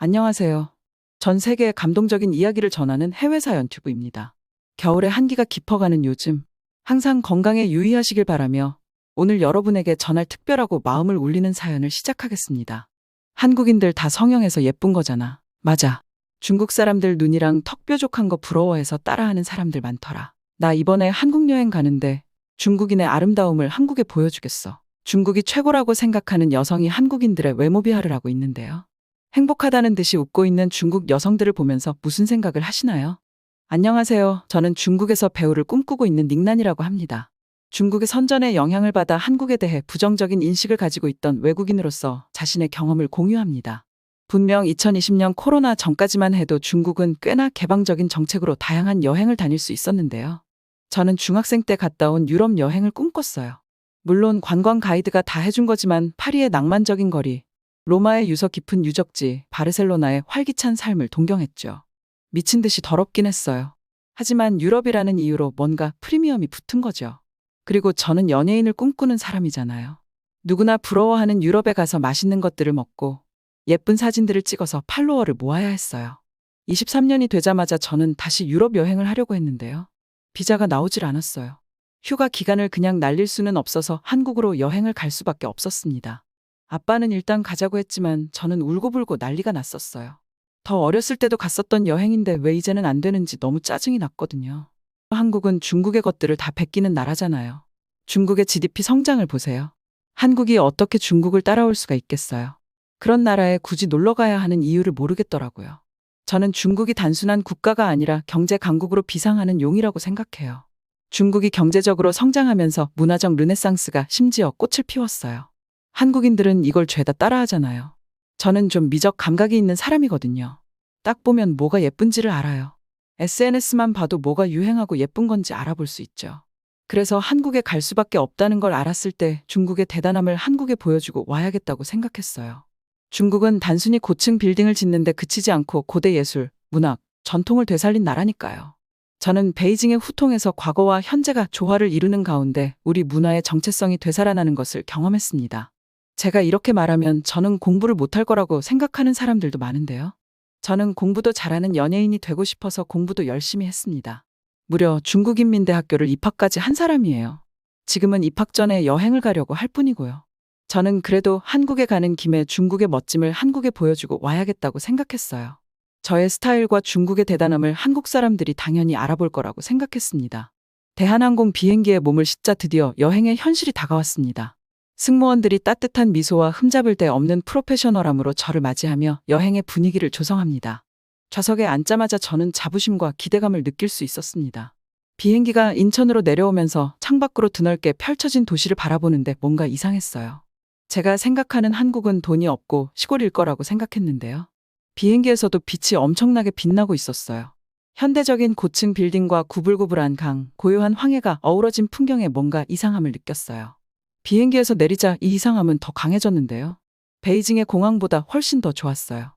안녕하세요. 전 세계의 감동적인 이야기를 전하는 해외사 연튜브입니다. 겨울에 한기가 깊어가는 요즘, 항상 건강에 유의하시길 바라며 오늘 여러분에게 전할 특별하고 마음을 울리는 사연을 시작하겠습니다. 한국인들 다 성형해서 예쁜 거잖아. 맞아. 중국 사람들 눈이랑 턱 뾰족한 거 부러워해서 따라하는 사람들 많더라. 나 이번에 한국 여행 가는데 중국인의 아름다움을 한국에 보여주겠어. 중국이 최고라고 생각하는 여성이 한국인들의 외모 비하를 하고 있는데요. 행복하다는 듯이 웃고 있는 중국 여성들을 보면서 무슨 생각을 하시나요? 안녕하세요. 저는 중국에서 배우를 꿈꾸고 있는 닝난이라고 합니다. 중국의 선전의 영향을 받아 한국에 대해 부정적인 인식을 가지고 있던 외국인으로서 자신의 경험을 공유합니다. 분명 2020년 코로나 전까지만 해도 중국은 꽤나 개방적인 정책으로 다양한 여행을 다닐 수 있었는데요. 저는 중학생 때 갔다 온 유럽 여행을 꿈꿨어요. 물론 관광 가이드가 다 해준 거지만 파리의 낭만적인 거리, 로마의 유서 깊은 유적지, 바르셀로나의 활기찬 삶을 동경했죠. 미친 듯이 더럽긴 했어요. 하지만 유럽이라는 이유로 뭔가 프리미엄이 붙은 거죠. 그리고 저는 연예인을 꿈꾸는 사람이잖아요. 누구나 부러워하는 유럽에 가서 맛있는 것들을 먹고 예쁜 사진들을 찍어서 팔로워를 모아야 했어요. 23년이 되자마자 저는 다시 유럽 여행을 하려고 했는데요. 비자가 나오질 않았어요. 휴가 기간을 그냥 날릴 수는 없어서 한국으로 여행을 갈 수밖에 없었습니다. 아빠는 일단 가자고 했지만 저는 울고불고 난리가 났었어요. 더 어렸을 때도 갔었던 여행인데 왜 이제는 안 되는지 너무 짜증이 났거든요. 한국은 중국의 것들을 다 베끼는 나라잖아요. 중국의 GDP 성장을 보세요. 한국이 어떻게 중국을 따라올 수가 있겠어요. 그런 나라에 굳이 놀러 가야 하는 이유를 모르겠더라고요. 저는 중국이 단순한 국가가 아니라 경제 강국으로 비상하는 용이라고 생각해요. 중국이 경제적으로 성장하면서 문화적 르네상스가 심지어 꽃을 피웠어요. 한국인들은 이걸 죄다 따라하잖아요. 저는 좀 미적 감각이 있는 사람이거든요. 딱 보면 뭐가 예쁜지를 알아요. SNS만 봐도 뭐가 유행하고 예쁜 건지 알아볼 수 있죠. 그래서 한국에 갈 수밖에 없다는 걸 알았을 때 중국의 대단함을 한국에 보여주고 와야겠다고 생각했어요. 중국은 단순히 고층 빌딩을 짓는데 그치지 않고 고대 예술, 문학, 전통을 되살린 나라니까요. 저는 베이징의 후통에서 과거와 현재가 조화를 이루는 가운데 우리 문화의 정체성이 되살아나는 것을 경험했습니다. 제가 이렇게 말하면 저는 공부를 못할 거라고 생각하는 사람들도 많은데요. 저는 공부도 잘하는 연예인이 되고 싶어서 공부도 열심히 했습니다. 무려 중국인민대학교를 입학까지 한 사람이에요. 지금은 입학 전에 여행을 가려고 할 뿐이고요. 저는 그래도 한국에 가는 김에 중국의 멋짐을 한국에 보여주고 와야겠다고 생각했어요. 저의 스타일과 중국의 대단함을 한국 사람들이 당연히 알아볼 거라고 생각했습니다. 대한항공 비행기에 몸을 싣자 드디어 여행의 현실이 다가왔습니다. 승무원들이 따뜻한 미소와 흠잡을 데 없는 프로페셔널함으로 저를 맞이하며 여행의 분위기를 조성합니다. 좌석에 앉자마자 저는 자부심과 기대감을 느낄 수 있었습니다. 비행기가 인천으로 내려오면서 창밖으로 드넓게 펼쳐진 도시를 바라보는데 뭔가 이상했어요. 제가 생각하는 한국은 돈이 없고 시골일 거라고 생각했는데요. 비행기에서도 빛이 엄청나게 빛나고 있었어요. 현대적인 고층 빌딩과 구불구불한 강, 고요한 황해가 어우러진 풍경에 뭔가 이상함을 느꼈어요. 비행기에서 내리자 이 이상함은 더 강해졌는데요. 베이징의 공항보다 훨씬 더 좋았어요.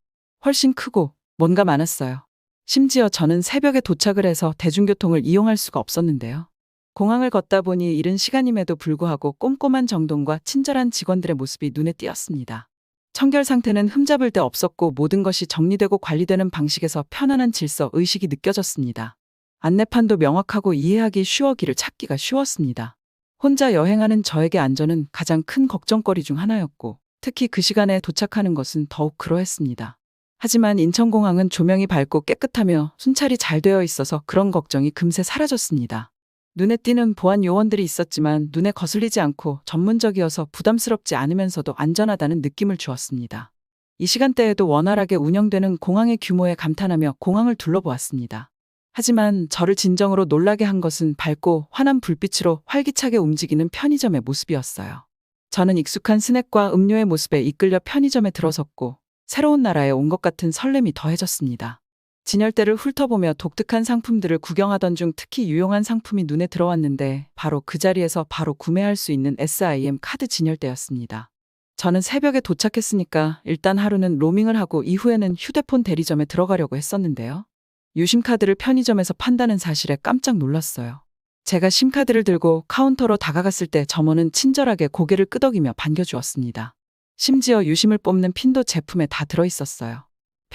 훨씬 크고 뭔가 많았어요. 심지어 저는 새벽에 도착을 해서 대중교통을 이용할 수가 없었는데요. 공항을 걷다 보니 이른 시간임에도 불구하고 꼼꼼한 정돈과 친절한 직원들의 모습이 눈에 띄었습니다. 청결 상태는 흠잡을 데 없었고 모든 것이 정리되고 관리되는 방식에서 편안한 질서, 의식이 느껴졌습니다. 안내판도 명확하고 이해하기 쉬워 길을 찾기가 쉬웠습니다. 혼자 여행하는 저에게 안전은 가장 큰 걱정거리 중 하나였고 특히 그 시간에 도착하는 것은 더욱 그러했습니다. 하지만 인천공항은 조명이 밝고 깨끗하며 순찰이 잘 되어 있어서 그런 걱정이 금세 사라졌습니다. 눈에 띄는 보안 요원들이 있었지만 눈에 거슬리지 않고 전문적이어서 부담스럽지 않으면서도 안전하다는 느낌을 주었습니다. 이 시간대에도 원활하게 운영되는 공항의 규모에 감탄하며 공항을 둘러보았습니다. 하지만 저를 진정으로 놀라게 한 것은 밝고 환한 불빛으로 활기차게 움직이는 편의점의 모습이었어요. 저는 익숙한 스낵과 음료의 모습에 이끌려 편의점에 들어섰고 새로운 나라에 온 것 같은 설렘이 더해졌습니다. 진열대를 훑어보며 독특한 상품들을 구경하던 중 특히 유용한 상품이 눈에 들어왔는데 바로 그 자리에서 바로 구매할 수 있는 SIM 카드 진열대였습니다. 저는 새벽에 도착했으니까 일단 하루는 로밍을 하고 이후에는 휴대폰 대리점에 들어가려고 했었는데요. 유심카드를 편의점에서 판다는 사실에 깜짝 놀랐어요. 제가 심카드를 들고 카운터로 다가갔을 때 점원은 친절하게 고개를 끄덕이며 반겨주었습니다. 심지어 유심을 뽑는 핀도 제품에 다 들어있었어요.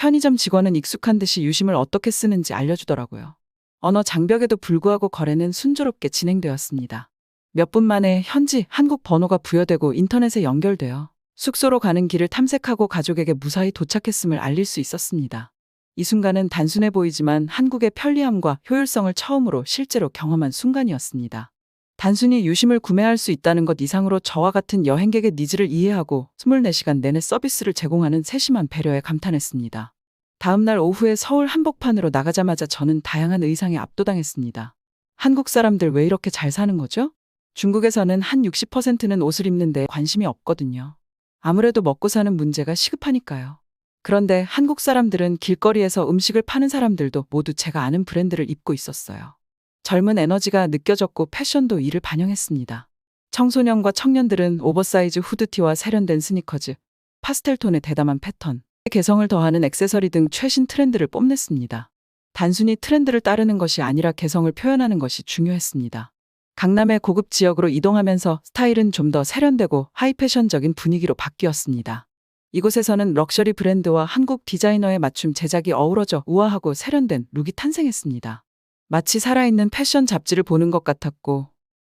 편의점 직원은 익숙한 듯이 유심을 어떻게 쓰는지 알려주더라고요. 언어 장벽에도 불구하고 거래는 순조롭게 진행되었습니다. 몇 분 만에 현지 한국 번호가 부여되고 인터넷에 연결되어 숙소로 가는 길을 탐색하고 가족에게 무사히 도착했음을 알릴 수 있었습니다. 이 순간은 단순해 보이지만 한국의 편리함과 효율성을 처음으로 실제로 경험한 순간이었습니다. 단순히 유심을 구매할 수 있다는 것 이상으로 저와 같은 여행객의 니즈를 이해하고 24시간 내내 서비스를 제공하는 세심한 배려에 감탄했습니다. 다음날 오후에 서울 한복판으로 나가자마자 저는 다양한 의상에 압도당했습니다. 한국 사람들 왜 이렇게 잘 사는 거죠? 중국에서는 한 60%는 옷을 입는데 관심이 없거든요. 아무래도 먹고 사는 문제가 시급하니까요. 그런데 한국 사람들은 길거리에서 음식을 파는 사람들도 모두 제가 아는 브랜드를 입고 있었어요. 젊은 에너지가 느껴졌고 패션도 이를 반영했습니다. 청소년과 청년들은 오버사이즈 후드티와 세련된 스니커즈, 파스텔톤의 대담한 패턴, 개성을 더하는 액세서리 등 최신 트렌드를 뽐냈습니다. 단순히 트렌드를 따르는 것이 아니라 개성을 표현하는 것이 중요했습니다. 강남의 고급 지역으로 이동하면서 스타일은 좀 더 세련되고 하이패션적인 분위기로 바뀌었습니다. 이곳에서는 럭셔리 브랜드와 한국 디자이너의 맞춤 제작이 어우러져 우아하고 세련된 룩이 탄생했습니다. 마치 살아있는 패션 잡지를 보는 것 같았고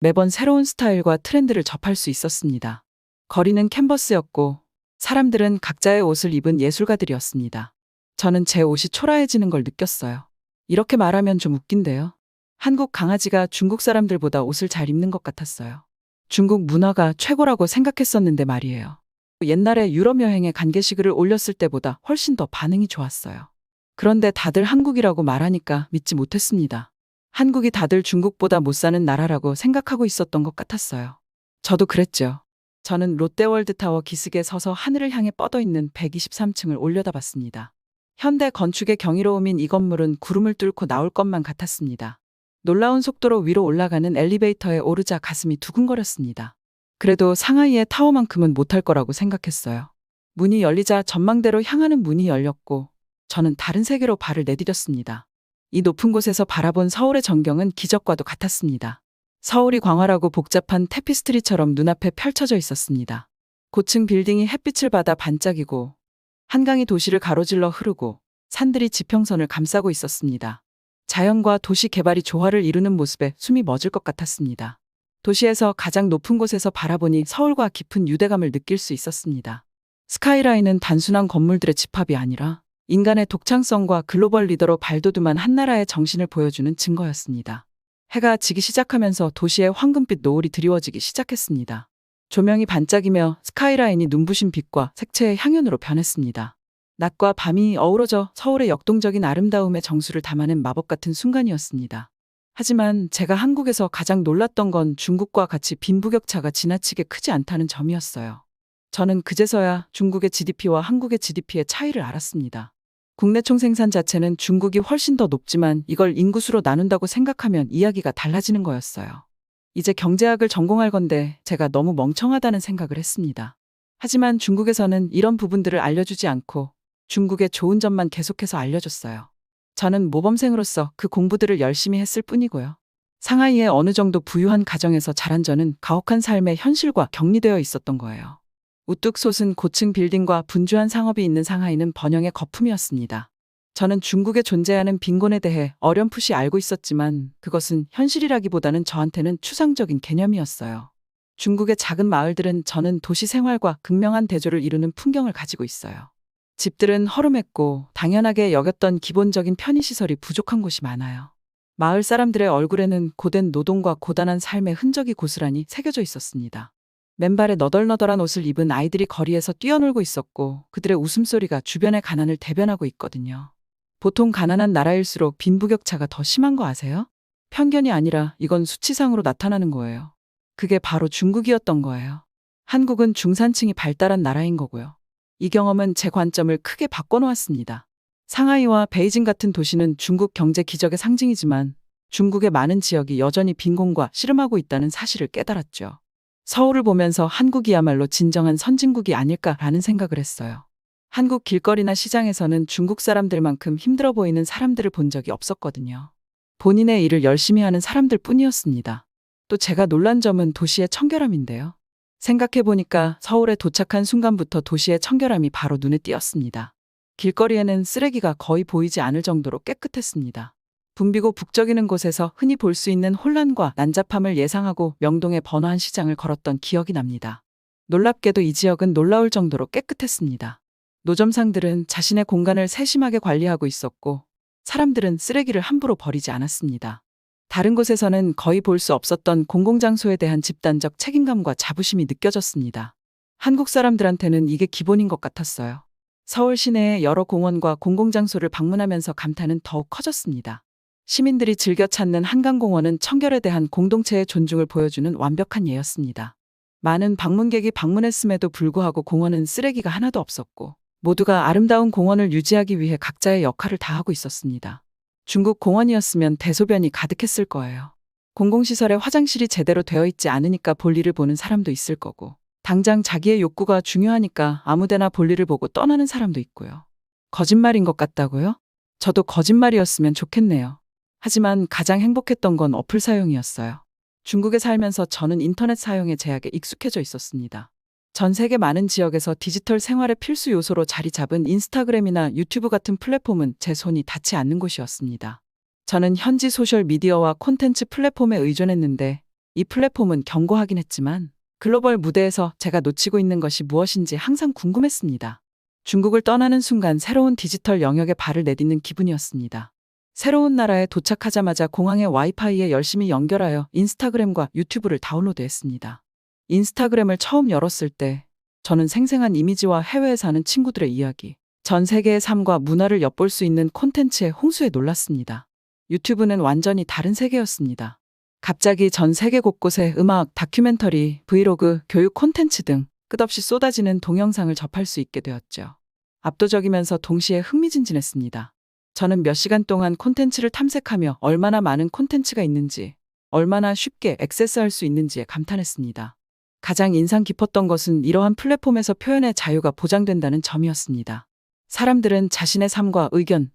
매번 새로운 스타일과 트렌드를 접할 수 있었습니다. 거리는 캔버스였고 사람들은 각자의 옷을 입은 예술가들이었습니다. 저는 제 옷이 초라해지는 걸 느꼈어요. 이렇게 말하면 좀 웃긴데요. 한국 강아지가 중국 사람들보다 옷을 잘 입는 것 같았어요. 중국 문화가 최고라고 생각했었는데 말이에요. 옛날에 유럽 여행에 간 게시글을 올렸을 때보다 훨씬 더 반응이 좋았어요. 그런데 다들 한국이라고 말하니까 믿지 못했습니다. 한국이 다들 중국보다 못 사는 나라라고 생각하고 있었던 것 같았어요. 저도 그랬죠. 저는 롯데월드타워 기슭에 서서 하늘을 향해 뻗어있는 123층을 올려다봤습니다. 현대 건축의 경이로움인 이 건물은 구름을 뚫고 나올 것만 같았습니다. 놀라운 속도로 위로 올라가는 엘리베이터에 오르자 가슴이 두근거렸습니다. 그래도 상하이의 타워만큼은 못할 거라고 생각했어요. 문이 열리자 전망대로 향하는 문이 열렸고 저는 다른 세계로 발을 내디뎠습니다. 이 높은 곳에서 바라본 서울의 전경은 기적과도 같았습니다. 서울이 광활하고 복잡한 테피스트리처럼 눈앞에 펼쳐져 있었습니다. 고층 빌딩이 햇빛을 받아 반짝이고 한강이 도시를 가로질러 흐르고 산들이 지평선을 감싸고 있었습니다. 자연과 도시 개발이 조화를 이루는 모습에 숨이 멎을 것 같았습니다. 도시에서 가장 높은 곳에서 바라보니 서울과 깊은 유대감을 느낄 수 있었습니다. 스카이라인은 단순한 건물들의 집합이 아니라 인간의 독창성과 글로벌 리더로 발돋움한 한 나라의 정신을 보여주는 증거였습니다. 해가 지기 시작하면서 도시의 황금빛 노을이 드리워지기 시작했습니다. 조명이 반짝이며 스카이라인이 눈부신 빛과 색채의 향연으로 변했습니다. 낮과 밤이 어우러져 서울의 역동적인 아름다움의 정수를 담아낸 마법 같은 순간이었습니다. 하지만 제가 한국에서 가장 놀랐던 건 중국과 같이 빈부격차가 지나치게 크지 않다는 점이었어요. 저는 그제서야 중국의 GDP와 한국의 GDP의 차이를 알았습니다. 국내 총생산 자체는 중국이 훨씬 더 높지만 이걸 인구수로 나눈다고 생각하면 이야기가 달라지는 거였어요. 이제 경제학을 전공할 건데 제가 너무 멍청하다는 생각을 했습니다. 하지만 중국에서는 이런 부분들을 알려주지 않고 중국의 좋은 점만 계속해서 알려줬어요. 저는 모범생으로서 그 공부들을 열심히 했을 뿐이고요. 상하이의 어느 정도 부유한 가정에서 자란 저는 가혹한 삶의 현실과 격리되어 있었던 거예요. 우뚝 솟은 고층 빌딩과 분주한 상업이 있는 상하이는 번영의 거품이었습니다. 저는 중국에 존재하는 빈곤에 대해 어렴풋이 알고 있었지만 그것은 현실이라기보다는 저한테는 추상적인 개념이었어요. 중국의 작은 마을들은 저는 도시 생활과 극명한 대조를 이루는 풍경을 가지고 있어요. 집들은 허름했고 당연하게 여겼던 기본적인 편의시설이 부족한 곳이 많아요. 마을 사람들의 얼굴에는 고된 노동과 고단한 삶의 흔적이 고스란히 새겨져 있었습니다. 맨발에 너덜너덜한 옷을 입은 아이들이 거리에서 뛰어놀고 있었고 그들의 웃음소리가 주변의 가난을 대변하고 있거든요. 보통 가난한 나라일수록 빈부격차가 더 심한 거 아세요? 편견이 아니라 이건 수치상으로 나타나는 거예요. 그게 바로 중국이었던 거예요. 한국은 중산층이 발달한 나라인 거고요. 이 경험은 제 관점을 크게 바꿔놓았습니다. 상하이와 베이징 같은 도시는 중국 경제 기적의 상징이지만 중국의 많은 지역이 여전히 빈곤과 씨름하고 있다는 사실을 깨달았죠. 서울을 보면서 한국이야말로 진정한 선진국이 아닐까라는 생각을 했어요. 한국 길거리나 시장에서는 중국 사람들만큼 힘들어 보이는 사람들을 본 적이 없었거든요. 본인의 일을 열심히 하는 사람들 뿐이었습니다. 또 제가 놀란 점은 도시의 청결함인데요. 생각해보니까 서울에 도착한 순간부터 도시의 청결함이 바로 눈에 띄었습니다. 길거리에는 쓰레기가 거의 보이지 않을 정도로 깨끗했습니다. 붐비고 북적이는 곳에서 흔히 볼 수 있는 혼란과 난잡함을 예상하고 명동의 번화한 시장을 걸었던 기억이 납니다. 놀랍게도 이 지역은 놀라울 정도로 깨끗했습니다. 노점상들은 자신의 공간을 세심하게 관리하고 있었고 사람들은 쓰레기를 함부로 버리지 않았습니다. 다른 곳에서는 거의 볼 수 없었던 공공장소에 대한 집단적 책임감과 자부심이 느껴졌습니다. 한국 사람들한테는 이게 기본인 것 같았어요. 서울 시내의 여러 공원과 공공장소를 방문하면서 감탄은 더욱 커졌습니다. 시민들이 즐겨 찾는 한강공원은 청결에 대한 공동체의 존중을 보여주는 완벽한 예였습니다. 많은 방문객이 방문했음에도 불구하고 공원은 쓰레기가 하나도 없었고 모두가 아름다운 공원을 유지하기 위해 각자의 역할을 다하고 있었습니다. 중국 공원이었으면 대소변이 가득했을 거예요. 공공시설에 화장실이 제대로 되어 있지 않으니까 볼일을 보는 사람도 있을 거고 당장 자기의 욕구가 중요하니까 아무데나 볼일을 보고 떠나는 사람도 있고요. 거짓말인 것 같다고요? 저도 거짓말이었으면 좋겠네요. 하지만 가장 행복했던 건 어플 사용이었어요. 중국에 살면서 저는 인터넷 사용의 제약에 익숙해져 있었습니다. 전 세계 많은 지역에서 디지털 생활의 필수 요소로 자리 잡은 인스타그램이나 유튜브 같은 플랫폼은 제 손이 닿지 않는 곳이었습니다. 저는 현지 소셜미디어와 콘텐츠 플랫폼에 의존했는데 이 플랫폼은 견고하긴 했지만 글로벌 무대에서 제가 놓치고 있는 것이 무엇인지 항상 궁금했습니다. 중국을 떠나는 순간 새로운 디지털 영역에 발을 내딛는 기분이었습니다. 새로운 나라에 도착하자마자 공항의 와이파이에 열심히 연결하여 인스타그램과 유튜브를 다운로드했습니다. 인스타그램을 처음 열었을 때 저는 생생한 이미지와 해외에 사는 친구들의 이야기, 전 세계의 삶과 문화를 엿볼 수 있는 콘텐츠의 홍수에 놀랐습니다. 유튜브는 완전히 다른 세계였습니다. 갑자기 전 세계 곳곳에 음악, 다큐멘터리, 브이로그, 교육 콘텐츠 등 끝없이 쏟아지는 동영상을 접할 수 있게 되었죠. 압도적이면서 동시에 흥미진진했습니다. 저는 몇 시간 동안 콘텐츠를 탐색하며 얼마나 많은 콘텐츠가 있는지, 얼마나 쉽게 액세스할 수 있는지에 감탄했습니다. 가장 인상 깊었던 것은 이러한 플랫폼에서 표현의 자유가 보장된다는 점이었습니다. 사람들은 자신의 삶과 의견,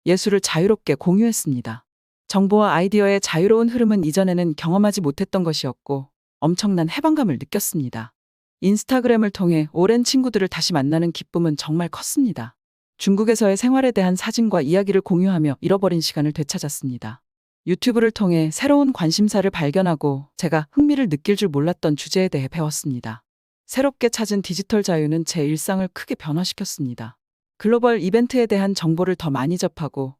예술을 자유롭게 공유했습니다. 정보와 아이디어의 자유로운 흐름은 이전에는 경험하지 못했던 것이었고 엄청난 해방감을 느꼈습니다. 인스타그램을 통해 오랜 친구들을 다시 만나는 기쁨은 정말 컸습니다. 중국에서의 생활에 대한 사진과 이야기를 공유하며 잃어버린 시간을 되찾았습니다. 유튜브를 통해 새로운 관심사를 발견하고 제가 흥미를 느낄 줄 몰랐던 주제에 대해 배웠습니다. 새롭게 찾은 디지털 자유는 제 일상을 크게 변화시켰습니다. 글로벌 이벤트에 대한 정보를 더 많이 접하고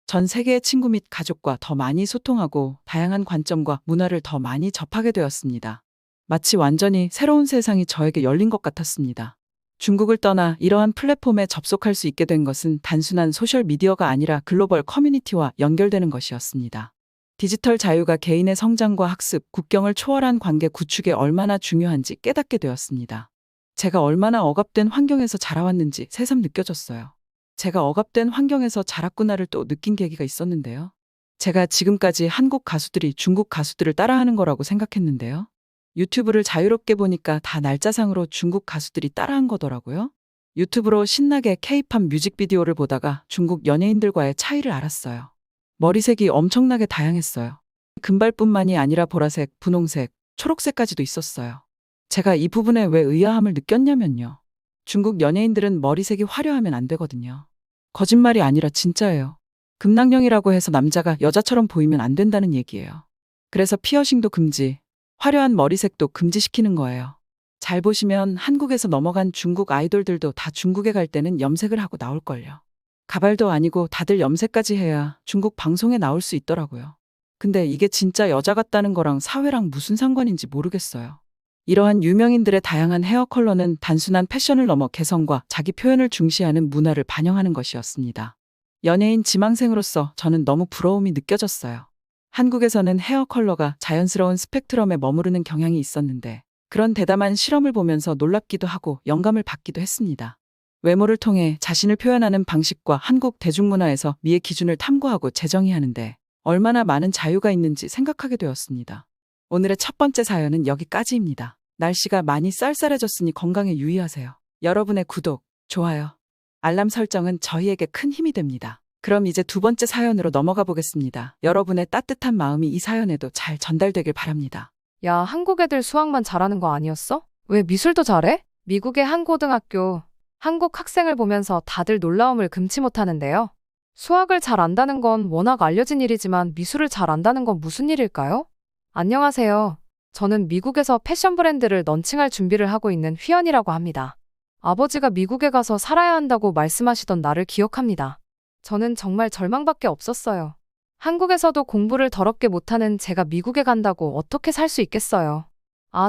전 세계의 친구 및 가족과 더 많이 소통하고 다양한 관점과 문화를 더 많이 접하게 되었습니다. 마치 완전히 새로운 세상이 저에게 열린 것 같았습니다. 중국을 떠나 이러한 플랫폼에 접속할 수 있게 된 것은 단순한 소셜미디어가 아니라 글로벌 커뮤니티와 연결되는 것이었습니다. 디지털 자유가 개인의 성장과 학습, 국경을 초월한 관계 구축에 얼마나 중요한지 깨닫게 되었습니다. 제가 얼마나 억압된 환경에서 자라왔는지 새삼 느껴졌어요. 제가 억압된 환경에서 자랐구나를 또 느낀 계기가 있었는데요. 제가 지금까지 한국 가수들이 중국 가수들을 따라하는 거라고 생각했는데요. 유튜브를 자유롭게 보니까 다 날짜상으로 중국 가수들이 따라한 거더라고요. 유튜브로 신나게 K-팝 뮤직비디오를 보다가 중국 연예인들과의 차이를 알았어요. 머리색이 엄청나게 다양했어요. 금발뿐만이 아니라 보라색, 분홍색, 초록색까지도 있었어요. 제가 이 부분에 왜 의아함을 느꼈냐면요. 중국 연예인들은 머리색이 화려하면 안 되거든요. 거짓말이 아니라 진짜예요. 금낭령이라고 해서 남자가 여자처럼 보이면 안 된다는 얘기예요. 그래서 피어싱도 금지, 화려한 머리색도 금지시키는 거예요. 잘 보시면 한국에서 넘어간 중국 아이돌들도 다 중국에 갈 때는 염색을 하고 나올걸요. 가발도 아니고 다들 염색까지 해야 중국 방송에 나올 수 있더라고요. 근데 이게 진짜 여자 같다는 거랑 사회랑 무슨 상관인지 모르겠어요. 이러한 유명인들의 다양한 헤어 컬러는 단순한 패션을 넘어 개성과 자기 표현을 중시하는 문화를 반영하는 것이었습니다. 연예인 지망생으로서 저는 너무 부러움이 느껴졌어요. 한국에서는 헤어 컬러가 자연스러운 스펙트럼에 머무르는 경향이 있었는데 그런 대담한 실험을 보면서 놀랍기도 하고 영감을 받기도 했습니다. 외모를 통해 자신을 표현하는 방식과 한국 대중문화에서 미의 기준을 탐구하고 재정의하는데 얼마나 많은 자유가 있는지 생각하게 되었습니다. 오늘의 첫 번째 사연은 여기까지입니다. 날씨가 많이 쌀쌀해졌으니 건강에 유의하세요. 여러분의 구독, 좋아요, 알람 설정은 저희에게 큰 힘이 됩니다. 그럼 이제 두 번째 사연으로 넘어가 보겠습니다. 여러분의 따뜻한 마음이 이 사연에도 잘 전달되길 바랍니다. 야, 한국 애들 수학만 잘하는 거 아니었어? 왜 미술도 잘해? 미국의 한 고등학교 한국 학생을 보면서 다들 놀라움을 금치 못하는데요. 수학을 잘 안다는 건 워낙 알려진 일이지만 미술을 잘 안다는 건 무슨 일일까요? 안녕하세요. 저는 미국에서 패션 브랜드를 런칭할 준비를 하고 있는 휘연이라고 합니다. 아버지가 미국에 가서 살아야 한다고 말씀하시던 날을 기억합니다. 저는 정말 절망밖에 없었어요. 한국에서도 공부를 더럽게 못하는 제가 미국에 간다고 어떻게 살 수 있겠어요.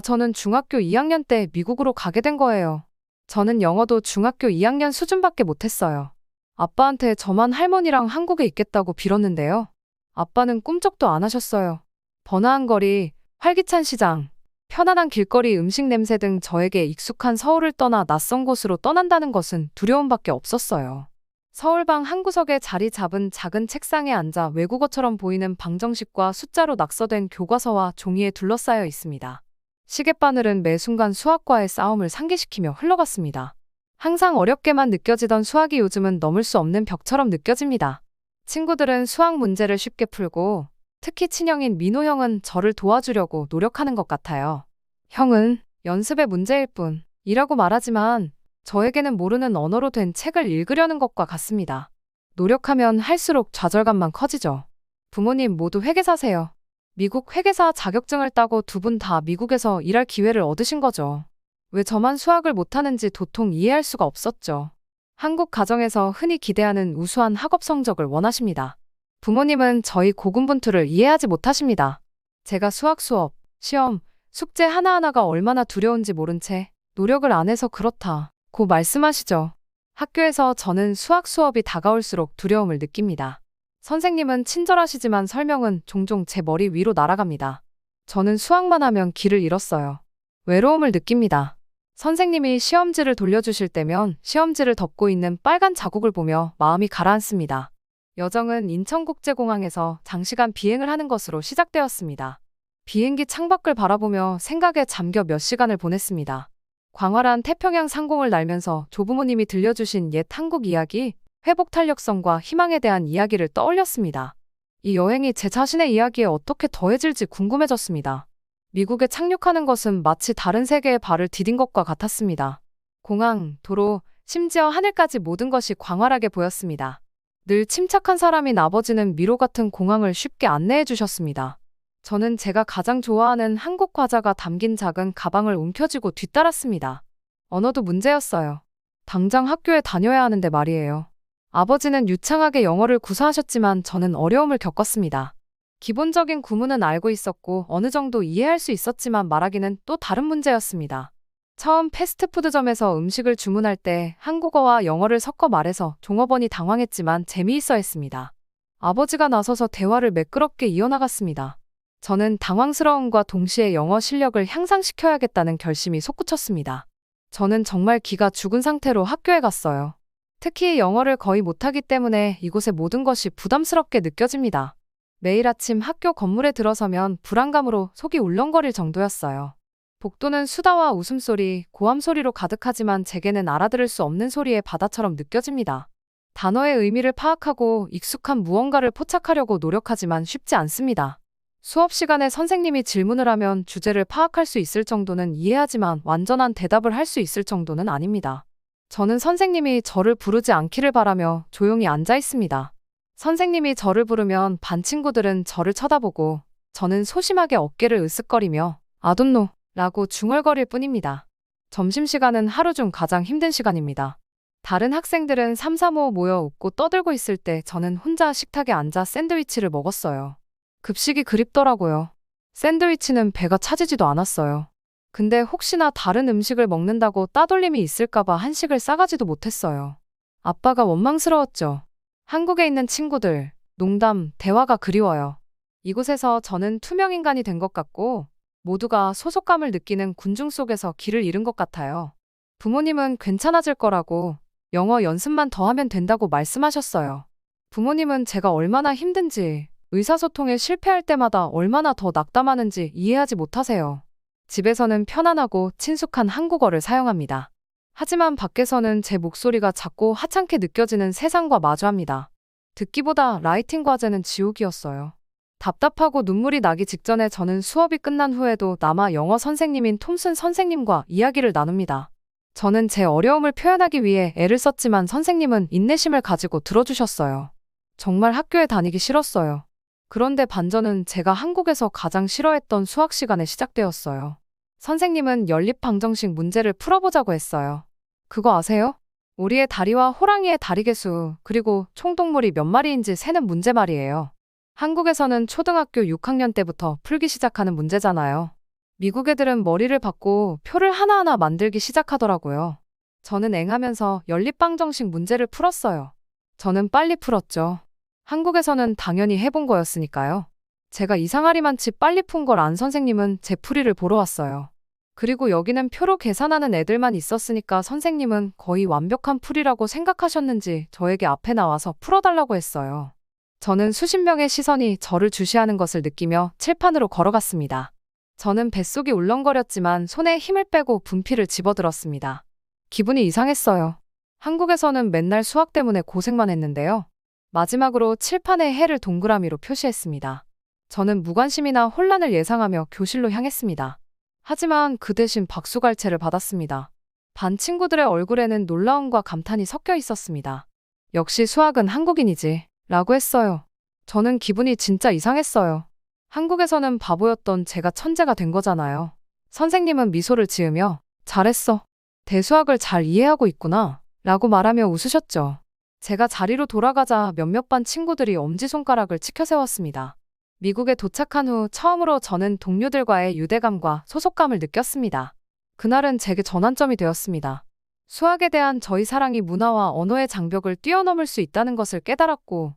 저는 중학교 2학년 때 미국으로 가게 된 거예요. 저는 영어도 중학교 2학년 수준밖에 못했어요. 아빠한테 저만 할머니랑 한국에 있겠다고 빌었는데요. 아빠는 꿈쩍도 안 하셨어요. 번화한 거리, 활기찬 시장, 편안한 길거리 음식 냄새 등 저에게 익숙한 서울을 떠나 낯선 곳으로 떠난다는 것은 두려움밖에 없었어요. 서울방 한 구석에 자리 잡은 작은 책상에 앉아 외국어처럼 보이는 방정식과 숫자로 낙서된 교과서와 종이에 둘러싸여 있습니다. 시계바늘은 매 순간 수학과의 싸움을 상기시키며 흘러갔습니다. 항상 어렵게만 느껴지던 수학이 요즘은 넘을 수 없는 벽처럼 느껴집니다. 친구들은 수학 문제를 쉽게 풀고 특히 친형인 민호 형은 저를 도와주려고 노력하는 것 같아요. 형은 연습의 문제일 뿐이라고 말하지만 저에게는 모르는 언어로 된 책을 읽으려는 것과 같습니다. 노력하면 할수록 좌절감만 커지죠. 부모님 모두 회계사세요. 미국 회계사 자격증을 따고 두 분 다 미국에서 일할 기회를 얻으신 거죠. 왜 저만 수학을 못하는지 도통 이해할 수가 없었죠. 한국 가정에서 흔히 기대하는 우수한 학업 성적을 원하십니다. 부모님은 저희 고군분투를 이해하지 못하십니다. 제가 수학 수업, 시험, 숙제 하나하나가 얼마나 두려운지 모른 채 노력을 안 해서 그렇다고 말씀하시죠. 학교에서 저는 수학 수업이 다가올수록 두려움을 느낍니다. 선생님은 친절하시지만 설명은 종종 제 머리 위로 날아갑니다. 저는 수학만 하면 길을 잃었어요. 외로움을 느낍니다. 선생님이 시험지를 돌려주실 때면 시험지를 덮고 있는 빨간 자국을 보며 마음이 가라앉습니다. 여정은 인천국제공항에서 장시간 비행을 하는 것으로 시작되었습니다. 비행기 창밖을 바라보며 생각에 잠겨 몇 시간을 보냈습니다. 광활한 태평양 상공을 날면서 조부모님이 들려주신 옛 한국 이야기, 회복 탄력성과 희망에 대한 이야기를 떠올렸습니다. 이 여행이 제 자신의 이야기에 어떻게 더해질지 궁금해졌습니다. 미국에 착륙하는 것은 마치 다른 세계에 발을 디딘 것과 같았습니다. 공항, 도로, 심지어 하늘까지 모든 것이 광활하게 보였습니다. 늘 침착한 사람인 아버지는 미로 같은 공항을 쉽게 안내해 주셨습니다. 저는 제가 가장 좋아하는 한국 과자가 담긴 작은 가방을 움켜쥐고 뒤따랐습니다. 언어도 문제였어요. 당장 학교에 다녀야 하는데 말이에요. 아버지는 유창하게 영어를 구사하셨지만 저는 어려움을 겪었습니다. 기본적인 구문은 알고 있었고 어느 정도 이해할 수 있었지만 말하기는 또 다른 문제였습니다. 처음 패스트푸드점에서 음식을 주문할 때 한국어와 영어를 섞어 말해서 종업원이 당황했지만 재미있어 했습니다. 아버지가 나서서 대화를 매끄럽게 이어나갔습니다. 저는 당황스러움과 동시에 영어 실력을 향상시켜야겠다는 결심이 솟구쳤습니다. 저는 정말 기가 죽은 상태로 학교에 갔어요. 특히 영어를 거의 못하기 때문에 이곳의 모든 것이 부담스럽게 느껴집니다. 매일 아침 학교 건물에 들어서면 불안감으로 속이 울렁거릴 정도였어요. 복도는 수다와 웃음소리, 고함소리로 가득하지만 제게는 알아들을 수 없는 소리의 바다처럼 느껴집니다. 단어의 의미를 파악하고 익숙한 무언가를 포착하려고 노력하지만 쉽지 않습니다. 수업 시간에 선생님이 질문을 하면 주제를 파악할 수 있을 정도는 이해하지만 완전한 대답을 할 수 있을 정도는 아닙니다. 저는 선생님이 저를 부르지 않기를 바라며 조용히 앉아 있습니다. 선생님이 저를 부르면 반 친구들은 저를 쳐다보고 저는 소심하게 어깨를 으쓱거리며 아돈노 라고 중얼거릴 뿐입니다. 점심시간은 하루 중 가장 힘든 시간입니다. 다른 학생들은 삼삼오오 모여 웃고 떠들고 있을 때 저는 혼자 식탁에 앉아 샌드위치를 먹었어요. 급식이 그립더라고요. 샌드위치는 배가 차지지도 않았어요. 근데 혹시나 다른 음식을 먹는다고 따돌림이 있을까봐 한식을 싸가지도 못했어요. 아빠가 원망스러웠죠. 한국에 있는 친구들, 농담, 대화가 그리워요. 이곳에서 저는 투명인간이 된 것 같고 모두가 소속감을 느끼는 군중 속에서 길을 잃은 것 같아요. 부모님은 괜찮아질 거라고 영어 연습만 더 하면 된다고 말씀하셨어요. 부모님은 제가 얼마나 힘든지 의사소통에 실패할 때마다 얼마나 더 낙담하는지 이해하지 못하세요. 집에서는 편안하고 친숙한 한국어를 사용합니다. 하지만 밖에서는 제 목소리가 작고 하찮게 느껴지는 세상과 마주합니다. 듣기보다 라이팅 과제는 지옥이었어요. 답답하고 눈물이 나기 직전에 저는 수업이 끝난 후에도 남아 영어 선생님인 톰슨 선생님과 이야기를 나눕니다. 저는 제 어려움을 표현하기 위해 애를 썼지만 선생님은 인내심을 가지고 들어주셨어요. 정말 학교에 다니기 싫었어요. 그런데 반전은 제가 한국에서 가장 싫어했던 수학 시간에 시작되었어요. 선생님은 연립 방정식 문제를 풀어보자고 했어요. 그거 아세요? 오리의 다리와 호랑이의 다리 개수, 그리고 총동물이 몇 마리인지 세는 문제 말이에요. 한국에서는 초등학교 6학년 때부터 풀기 시작하는 문제잖아요. 미국 애들은 머리를 받고 표를 하나하나 만들기 시작하더라고요. 저는 앵하면서 연립방정식 문제를 풀었어요. 저는 빨리 풀었죠. 한국에서는 당연히 해본 거였으니까요. 제가 이상하리만치 빨리 푼 걸 안 선생님은 제 풀이를 보러 왔어요. 그리고 여기는 표로 계산하는 애들만 있었으니까 선생님은 거의 완벽한 풀이라고 생각하셨는지 저에게 앞에 나와서 풀어달라고 했어요. 저는 수십 명의 시선이 저를 주시하는 것을 느끼며 칠판으로 걸어갔습니다. 저는 뱃속이 울렁거렸지만 손에 힘을 빼고 분필을 집어들었습니다. 기분이 이상했어요. 한국에서는 맨날 수학 때문에 고생만 했는데요. 마지막으로 칠판에 해를 동그라미로 표시했습니다. 저는 무관심이나 혼란을 예상하며 교실로 향했습니다. 하지만 그 대신 박수갈채를 받았습니다. 반 친구들의 얼굴에는 놀라움과 감탄이 섞여 있었습니다. 역시 수학은 한국인이지, 라고 했어요. 저는 기분이 진짜 이상했어요. 한국에서는 바보였던 제가 천재가 된 거잖아요. 선생님은 미소를 지으며 잘했어. 대수학을 잘 이해하고 있구나, 라고 말하며 웃으셨죠. 제가 자리로 돌아가자 몇몇 반 친구들이 엄지손가락을 치켜 세웠습니다. 미국에 도착한 후 처음으로 저는 동료들과의 유대감과 소속감을 느꼈습니다. 그날은 제게 전환점이 되었습니다. 수학에 대한 저희 사랑이 문화와 언어의 장벽을 뛰어넘을 수 있다는 것을 깨달았고,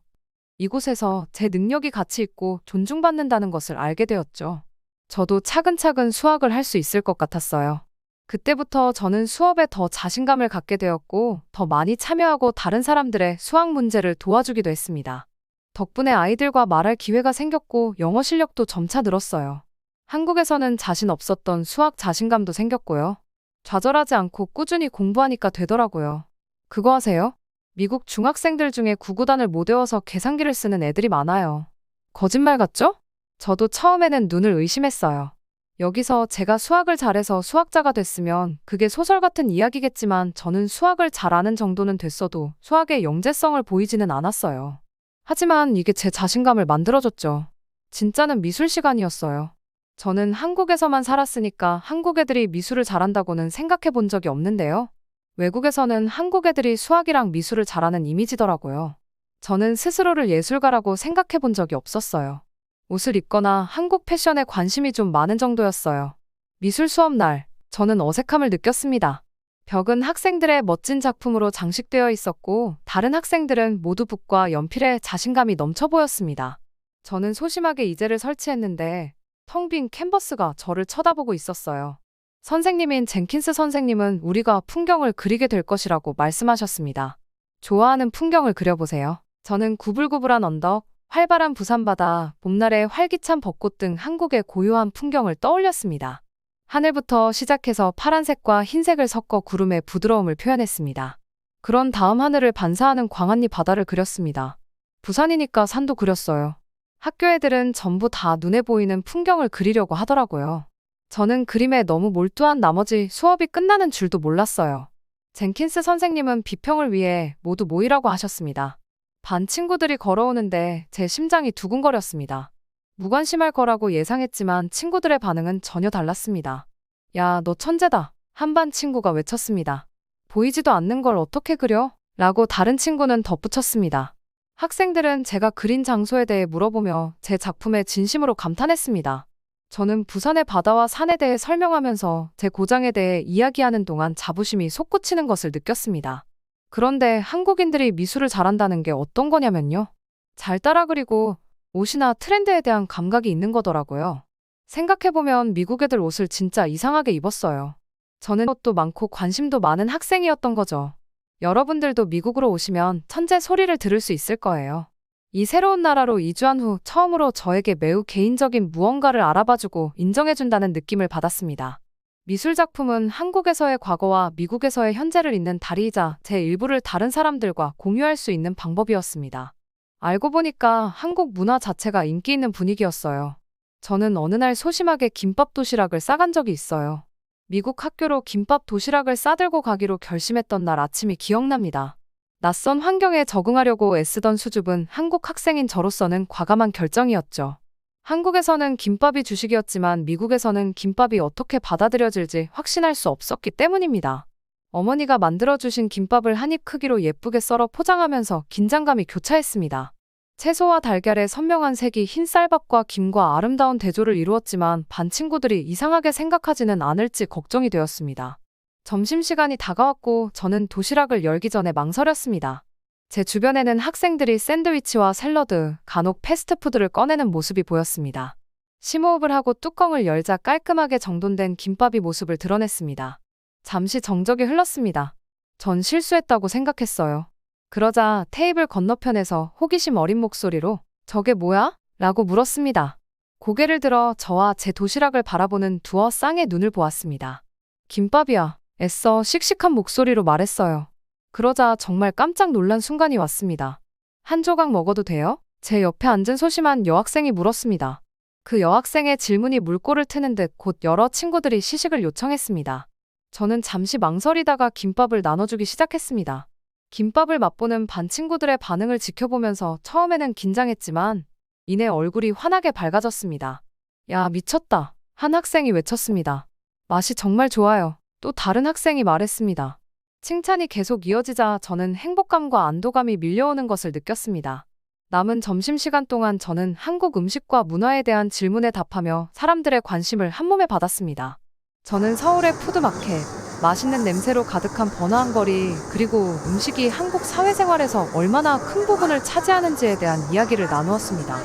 이곳에서 제 능력이 가치 있고 존중받는다는 것을 알게 되었죠. 저도 차근차근 수학을 할 수 있을 것 같았어요. 그때부터 저는 수업에 더 자신감을 갖게 되었고, 더 많이 참여하고 다른 사람들의 수학 문제를 도와주기도 했습니다. 덕분에 아이들과 말할 기회가 생겼고 영어 실력도 점차 늘었어요. 한국에서는 자신 없었던 수학 자신감도 생겼고요. 좌절하지 않고 꾸준히 공부하니까 되더라고요. 그거 아세요? 미국 중학생들 중에 구구단을 못 외워서 계산기를 쓰는 애들이 많아요. 거짓말 같죠? 저도 처음에는 눈을 의심했어요. 여기서 제가 수학을 잘해서 수학자가 됐으면 그게 소설 같은 이야기겠지만 저는 수학을 잘 아는 정도는 됐어도 수학의 영재성을 보이지는 않았어요. 하지만 이게 제 자신감을 만들어줬죠. 진짜는 미술 시간이었어요. 저는 한국에서만 살았으니까 한국 애들이 미술을 잘한다고는 생각해 본 적이 없는데요. 외국에서는 한국 애들이 수학이랑 미술을 잘하는 이미지더라고요. 저는 스스로를 예술가라고 생각해 본 적이 없었어요. 옷을 입거나 한국 패션에 관심이 좀 많은 정도였어요. 미술 수업 날, 저는 어색함을 느꼈습니다. 벽은 학생들의 멋진 작품으로 장식되어 있었고, 다른 학생들은 모두 붓과 연필에 자신감이 넘쳐 보였습니다. 저는 소심하게 이제를 설치했는데, 텅 빈 캔버스가 저를 쳐다보고 있었어요. 선생님인 젠킨스 선생님은 우리가 풍경을 그리게 될 것이라고 말씀하셨습니다. 좋아하는 풍경을 그려보세요. 저는 구불구불한 언덕, 활발한 부산바다, 봄날의 활기찬 벚꽃 등 한국의 고요한 풍경을 떠올렸습니다. 하늘부터 시작해서 파란색과 흰색을 섞어 구름의 부드러움을 표현했습니다. 그런 다음 하늘을 반사하는 광안리 바다를 그렸습니다. 부산이니까 산도 그렸어요. 학교 애들은 전부 다 눈에 보이는 풍경을 그리려고 하더라고요. 저는 그림에 너무 몰두한 나머지 수업이 끝나는 줄도 몰랐어요. 젠킨스 선생님은 비평을 위해 모두 모이라고 하셨습니다. 반 친구들이 걸어오는데 제 심장이 두근거렸습니다. 무관심할 거라고 예상했지만 친구들의 반응은 전혀 달랐습니다. 야, 너 천재다. 한 반 친구가 외쳤습니다. 보이지도 않는 걸 어떻게 그려? 라고 다른 친구는 덧붙였습니다. 학생들은 제가 그린 장소에 대해 물어보며 제 작품에 진심으로 감탄했습니다. 저는 부산의 바다와 산에 대해 설명하면서 제 고장에 대해 이야기하는 동안 자부심이 솟구치는 것을 느꼈습니다. 그런데 한국인들이 미술을 잘한다는 게 어떤 거냐면요. 잘 따라 그리고 옷이나 트렌드에 대한 감각이 있는 거더라고요. 생각해보면 미국 애들 옷을 진짜 이상하게 입었어요. 저는 옷도 많고 관심도 많은 학생이었던 거죠. 여러분들도 미국으로 오시면 천재 소리를 들을 수 있을 거예요. 이 새로운 나라로 이주한 후 처음으로 저에게 매우 개인적인 무언가를 알아봐주고 인정해준다는 느낌을 받았습니다. 미술 작품은 한국에서의 과거와 미국에서의 현재를 잇는 다리이자 제 일부를 다른 사람들과 공유할 수 있는 방법이었습니다. 알고 보니까 한국 문화 자체가 인기 있는 분위기였어요. 저는 어느 날 소심하게 김밥 도시락을 싸간 적이 있어요. 미국 학교로 김밥 도시락을 싸들고 가기로 결심했던 날 아침이 기억납니다. 낯선 환경에 적응하려고 애쓰던 수줍은 한국 학생인 저로서는 과감한 결정이었죠. 한국에서는 김밥이 주식이었지만 미국에서는 김밥이 어떻게 받아들여질지 확신할 수 없었기 때문입니다. 어머니가 만들어주신 김밥을 한 입 크기로 예쁘게 썰어 포장하면서 긴장감이 교차했습니다. 채소와 달걀의 선명한 색이 흰 쌀밥과 김과 아름다운 대조를 이루었지만 반 친구들이 이상하게 생각하지는 않을지 걱정이 되었습니다. 점심시간이 다가왔고 저는 도시락을 열기 전에 망설였습니다. 제 주변에는 학생들이 샌드위치와 샐러드, 간혹 패스트푸드를 꺼내는 모습이 보였습니다. 심호흡을 하고 뚜껑을 열자 깔끔하게 정돈된 김밥이 모습을 드러냈습니다. 잠시 정적이 흘렀습니다. 전 실수했다고 생각했어요. 그러자 테이블 건너편에서 호기심 어린 목소리로 "저게 뭐야?" 라고 물었습니다. 고개를 들어 저와 제 도시락을 바라보는 두어 쌍의 눈을 보았습니다. "김밥이야." 애써 씩씩한 목소리로 말했어요. 그러자 정말 깜짝 놀란 순간이 왔습니다. "한 조각 먹어도 돼요?" 제 옆에 앉은 소심한 여학생이 물었습니다. 그 여학생의 질문이 물꼬를 트는 듯 곧 여러 친구들이 시식을 요청했습니다. 저는 잠시 망설이다가 김밥을 나눠주기 시작했습니다. 김밥을 맛보는 반 친구들의 반응을 지켜보면서 처음에는 긴장했지만 이내 얼굴이 환하게 밝아졌습니다. "야, 미쳤다." 한 학생이 외쳤습니다. "맛이 정말 좋아요." 또 다른 학생이 말했습니다. 칭찬이 계속 이어지자 저는 행복감과 안도감이 밀려오는 것을 느꼈습니다. 남은 점심시간 동안 저는 한국 음식과 문화에 대한 질문에 답하며 사람들의 관심을 한몸에 받았습니다. 저는 서울의 푸드마켓, 맛있는 냄새로 가득한 번화한 거리, 그리고 음식이 한국 사회생활에서 얼마나 큰 부분을 차지하는지에 대한 이야기를 나누었습니다.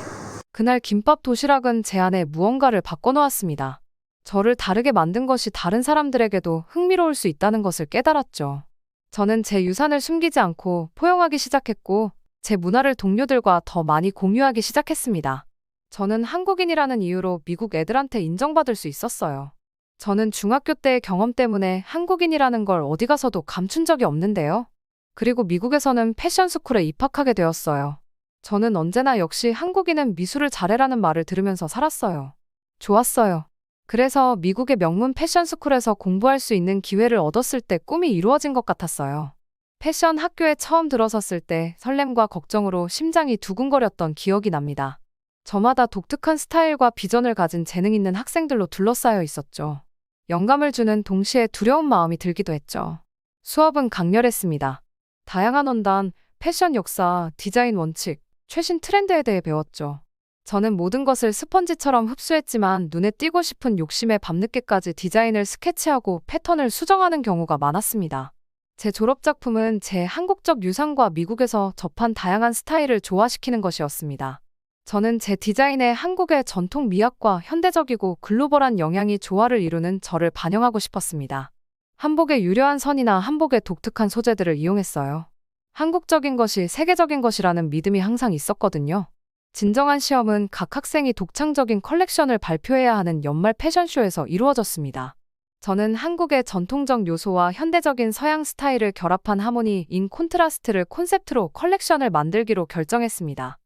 그날 김밥 도시락은 제 안에 무언가를 바꿔놓았습니다. 저를 다르게 만든 것이 다른 사람들에게도 흥미로울 수 있다는 것을 깨달았죠. 저는 제 유산을 숨기지 않고 포용하기 시작했고, 제 문화를 동료들과 더 많이 공유하기 시작했습니다. 저는 한국인이라는 이유로 미국 애들한테 인정받을 수 있었어요. 저는 중학교 때의 경험 때문에 한국인이라는 걸 어디 가서도 감춘 적이 없는데요. 그리고 미국에서는 패션 스쿨에 입학하게 되었어요. 저는 언제나 역시 한국인은 미술을 잘해라는 말을 들으면서 살았어요. 좋았어요. 그래서 미국의 명문 패션 스쿨에서 공부할 수 있는 기회를 얻었을 때 꿈이 이루어진 것 같았어요. 패션 학교에 처음 들어섰을 때 설렘과 걱정으로 심장이 두근거렸던 기억이 납니다. 저마다 독특한 스타일과 비전을 가진 재능 있는 학생들로 둘러싸여 있었죠. 영감을 주는 동시에 두려운 마음이 들기도 했죠. 수업은 강렬했습니다. 다양한 원단, 패션 역사, 디자인 원칙, 최신 트렌드에 대해 배웠죠. 저는 모든 것을 스펀지처럼 흡수했지만 눈에 띄고 싶은 욕심에 밤늦게까지 디자인을 스케치하고 패턴을 수정하는 경우가 많았습니다. 제 졸업작품은 제 한국적 유산과 미국에서 접한 다양한 스타일을 조화시키는 것이었습니다. 저는 제 디자인에 한국의 전통 미학과 현대적이고 글로벌한 영향이 조화를 이루는 저를 반영하고 싶었습니다. 한복의 유려한 선이나 한복의 독특한 소재들을 이용했어요. 한국적인 것이 세계적인 것이라는 믿음이 항상 있었거든요. 진정한 시험은 각 학생이 독창적인 컬렉션을 발표해야 하는 연말 패션쇼에서 이루어졌습니다. 저는 한국의 전통적 요소와 현대적인 서양 스타일을 결합한 하모니 인 콘트라스트를 콘셉트로 컬렉션을 만들기로 결정했습니다.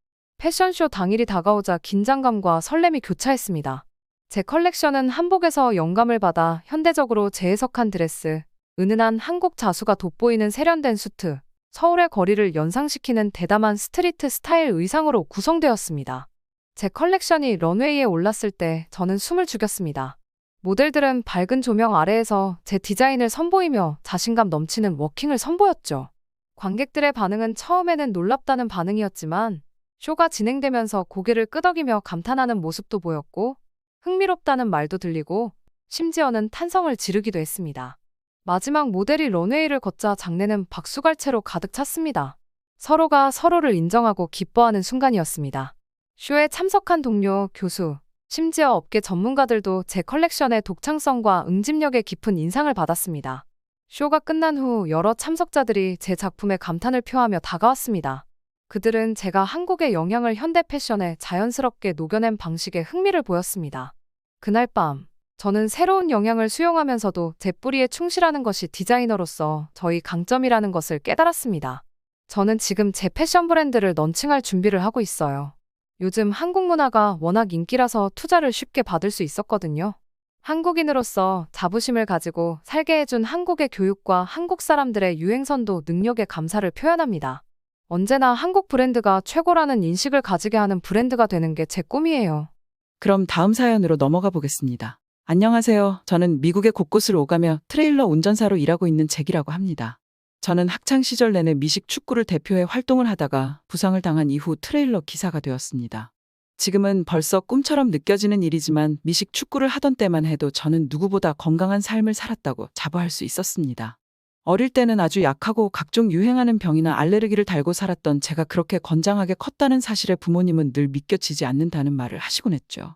패션쇼 당일이 다가오자 긴장감과 설렘이 교차했습니다. 제 컬렉션은 한복에서 영감을 받아 현대적으로 재해석한 드레스, 은은한 한국 자수가 돋보이는 세련된 수트, 서울의 거리를 연상시키는 대담한 스트리트 스타일 의상으로 구성되었습니다. 제 컬렉션이 런웨이에 올랐을 때 저는 숨을 죽였습니다. 모델들은 밝은 조명 아래에서 제 디자인을 선보이며 자신감 넘치는 워킹을 선보였죠. 관객들의 반응은 처음에는 놀랍다는 반응이었지만 쇼가 진행되면서 고개를 끄덕이며 감탄하는 모습도 보였고 흥미롭다는 말도 들리고 심지어는 탄성을 지르기도 했습니다. 마지막 모델이 런웨이를 걷자 장내는 박수갈채로 가득 찼습니다. 서로가 서로를 인정하고 기뻐하는 순간이었습니다. 쇼에 참석한 동료, 교수, 심지어 업계 전문가들도 제 컬렉션의 독창성과 응집력에 깊은 인상을 받았습니다. 쇼가 끝난 후 여러 참석자들이 제 작품에 감탄을 표하며 다가왔습니다. 그들은 제가 한국의 영향을 현대 패션에 자연스럽게 녹여낸 방식에 흥미를 보였습니다. 그날 밤, 저는 새로운 영향을 수용하면서도 제 뿌리에 충실하는 것이 디자이너로서 저희 강점이라는 것을 깨달았습니다. 저는 지금 제 패션 브랜드를 런칭할 준비를 하고 있어요. 요즘 한국 문화가 워낙 인기라서 투자를 쉽게 받을 수 있었거든요. 한국인으로서 자부심을 가지고 살게 해준 한국의 교육과 한국 사람들의 유행선도 능력에 감사를 표현합니다. 언제나 한국 브랜드가 최고라는 인식을 가지게 하는 브랜드가 되는 게 제 꿈이에요. 그럼 다음 사연으로 넘어가 보겠습니다. 안녕하세요. 저는 미국의 곳곳을 오가며 트레일러 운전사로 일하고 있는 잭이라고 합니다. 저는 학창 시절 내내 미식 축구를 대표해 활동을 하다가 부상을 당한 이후 트레일러 기사가 되었습니다. 지금은 벌써 꿈처럼 느껴지는 일이지만 미식 축구를 하던 때만 해도 저는 누구보다 건강한 삶을 살았다고 자부할 수 있었습니다. 어릴 때는 아주 약하고 각종 유행하는 병이나 알레르기를 달고 살았던 제가 그렇게 건장하게 컸다는 사실에 부모님은 늘 믿겨지지 않는다는 말을 하시곤 했죠.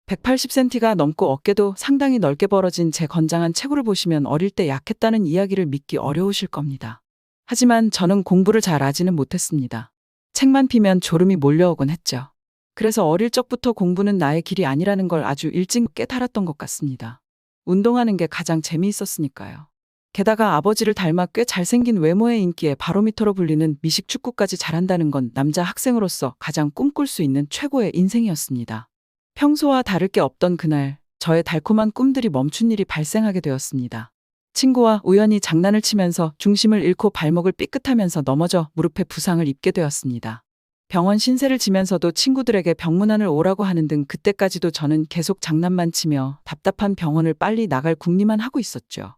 180cm가 넘고 어깨도 상당히 넓게 벌어진 제 건장한 체구를 보시면 어릴 때 약했다는 이야기를 믿기 어려우실 겁니다. 하지만 저는 공부를 잘 하지는 못했습니다. 책만 피면 졸음이 몰려오곤 했죠. 그래서 어릴 적부터 공부는 나의 길이 아니라는 걸 아주 일찍 깨달았던 것 같습니다. 운동하는 게 가장 재미있었으니까요. 게다가 아버지를 닮아 꽤 잘생긴 외모의 인기에 바로미터로 불리는 미식 축구까지 잘한다는 건 남자 학생으로서 가장 꿈꿀 수 있는 최고의 인생이었습니다. 평소와 다를 게 없던 그날, 저의 달콤한 꿈들이 멈춘 일이 발생하게 되었습니다. 친구와 우연히 장난을 치면서 중심을 잃고 발목을 삐끗하면서 넘어져 무릎에 부상을 입게 되었습니다. 병원 신세를 지면서도 친구들에게 병문안을 오라고 하는 등 그때까지도 저는 계속 장난만 치며 답답한 병원을 빨리 나갈 궁리만 하고 있었죠.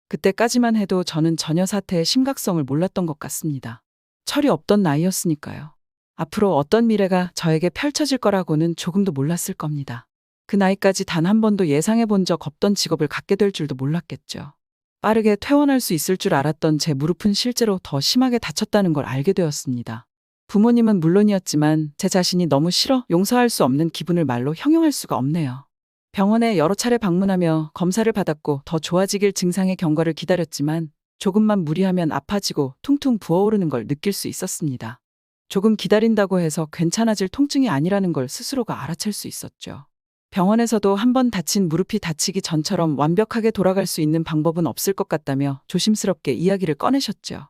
그때까지만 해도 저는 전혀 사태의 심각성을 몰랐던 것 같습니다. 철이 없던 나이였으니까요. 앞으로 어떤 미래가 저에게 펼쳐질 거라고는 조금도 몰랐을 겁니다. 그 나이까지 단 한 번도 예상해 본 적 없던 직업을 갖게 될 줄도 몰랐겠죠. 빠르게 퇴원할 수 있을 줄 알았던 제 무릎은 실제로 더 심하게 다쳤다는 걸 알게 되었습니다. 부모님은 물론이었지만 제 자신이 너무 싫어 용서할 수 없는 기분을 말로 형용할 수가 없네요. 병원에 여러 차례 방문하며 검사를 받았고 더 좋아지길 증상의 경과를 기다렸지만 조금만 무리하면 아파지고 퉁퉁 부어오르는 걸 느낄 수 있었습니다. 조금 기다린다고 해서 괜찮아질 통증이 아니라는 걸 스스로가 알아챌 수 있었죠. 병원에서도 한 번 다친 무릎이 다치기 전처럼 완벽하게 돌아갈 수 있는 방법은 없을 것 같다며 조심스럽게 이야기를 꺼내셨죠.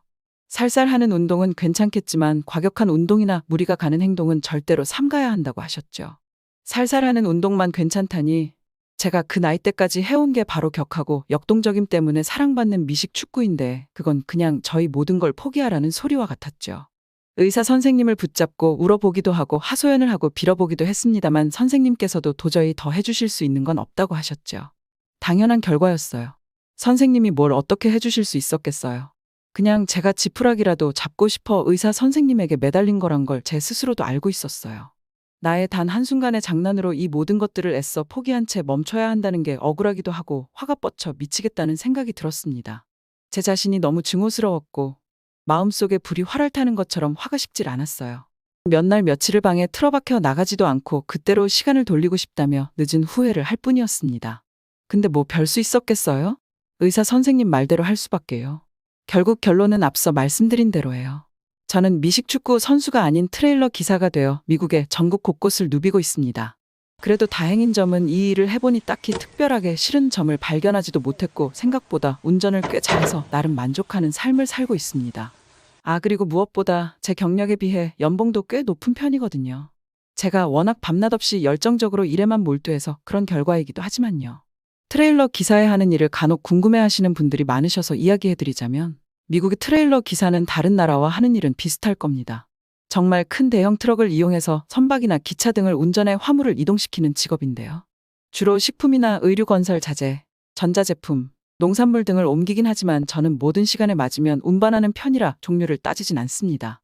살살 하는 운동은 괜찮겠지만 과격한 운동이나 무리가 가는 행동은 절대로 삼가야 한다고 하셨죠. 살살 하는 운동만 괜찮다니 제가 그 나이 때까지 해온 게 바로 격하고 역동적임 때문에 사랑받는 미식 축구인데 그건 그냥 저희 모든 걸 포기하라는 소리와 같았죠. 의사 선생님을 붙잡고 울어보기도 하고 하소연을 하고 빌어보기도 했습니다만 선생님께서도 도저히 더 해주실 수 있는 건 없다고 하셨죠. 당연한 결과였어요. 선생님이 뭘 어떻게 해주실 수 있었겠어요. 그냥 제가 지푸라기라도 잡고 싶어 의사 선생님에게 매달린 거란 걸 제 스스로도 알고 있었어요. 나의 단 한순간의 장난으로 이 모든 것들을 애써 포기한 채 멈춰야 한다는 게 억울하기도 하고 화가 뻗쳐 미치겠다는 생각이 들었습니다. 제 자신이 너무 증오스러웠고 마음속에 불이 활활 타는 것처럼 화가 식질 않았어요. 몇 날 며칠을 방에 틀어박혀 나가지도 않고 그때로 시간을 돌리고 싶다며 늦은 후회를 할 뿐이었습니다. 근데 뭐 별 수 있었겠어요? 의사 선생님 말대로 할 수밖에요. 결국 결론은 앞서 말씀드린 대로예요. 저는 미식축구 선수가 아닌 트레일러 기사가 되어 미국의 전국 곳곳을 누비고 있습니다. 그래도 다행인 점은 이 일을 해보니 딱히 특별하게 싫은 점을 발견하지도 못했고 생각보다 운전을 꽤 잘해서 나름 만족하는 삶을 살고 있습니다. 아, 그리고 무엇보다 제 경력에 비해 연봉도 꽤 높은 편이거든요. 제가 워낙 밤낮 없이 열정적으로 일에만 몰두해서 그런 결과이기도 하지만요. 트레일러 기사에 하는 일을 간혹 궁금해하시는 분들이 많으셔서 이야기해드리자면 미국의 트레일러 기사는 다른 나라와 하는 일은 비슷할 겁니다. 정말 큰 대형 트럭을 이용해서 선박이나 기차 등을 운전해 화물을 이동시키는 직업인데요. 주로 식품이나 의류 건설 자재, 전자제품, 농산물 등을 옮기긴 하지만 저는 모든 시간에 맞으면 운반하는 편이라 종류를 따지진 않습니다.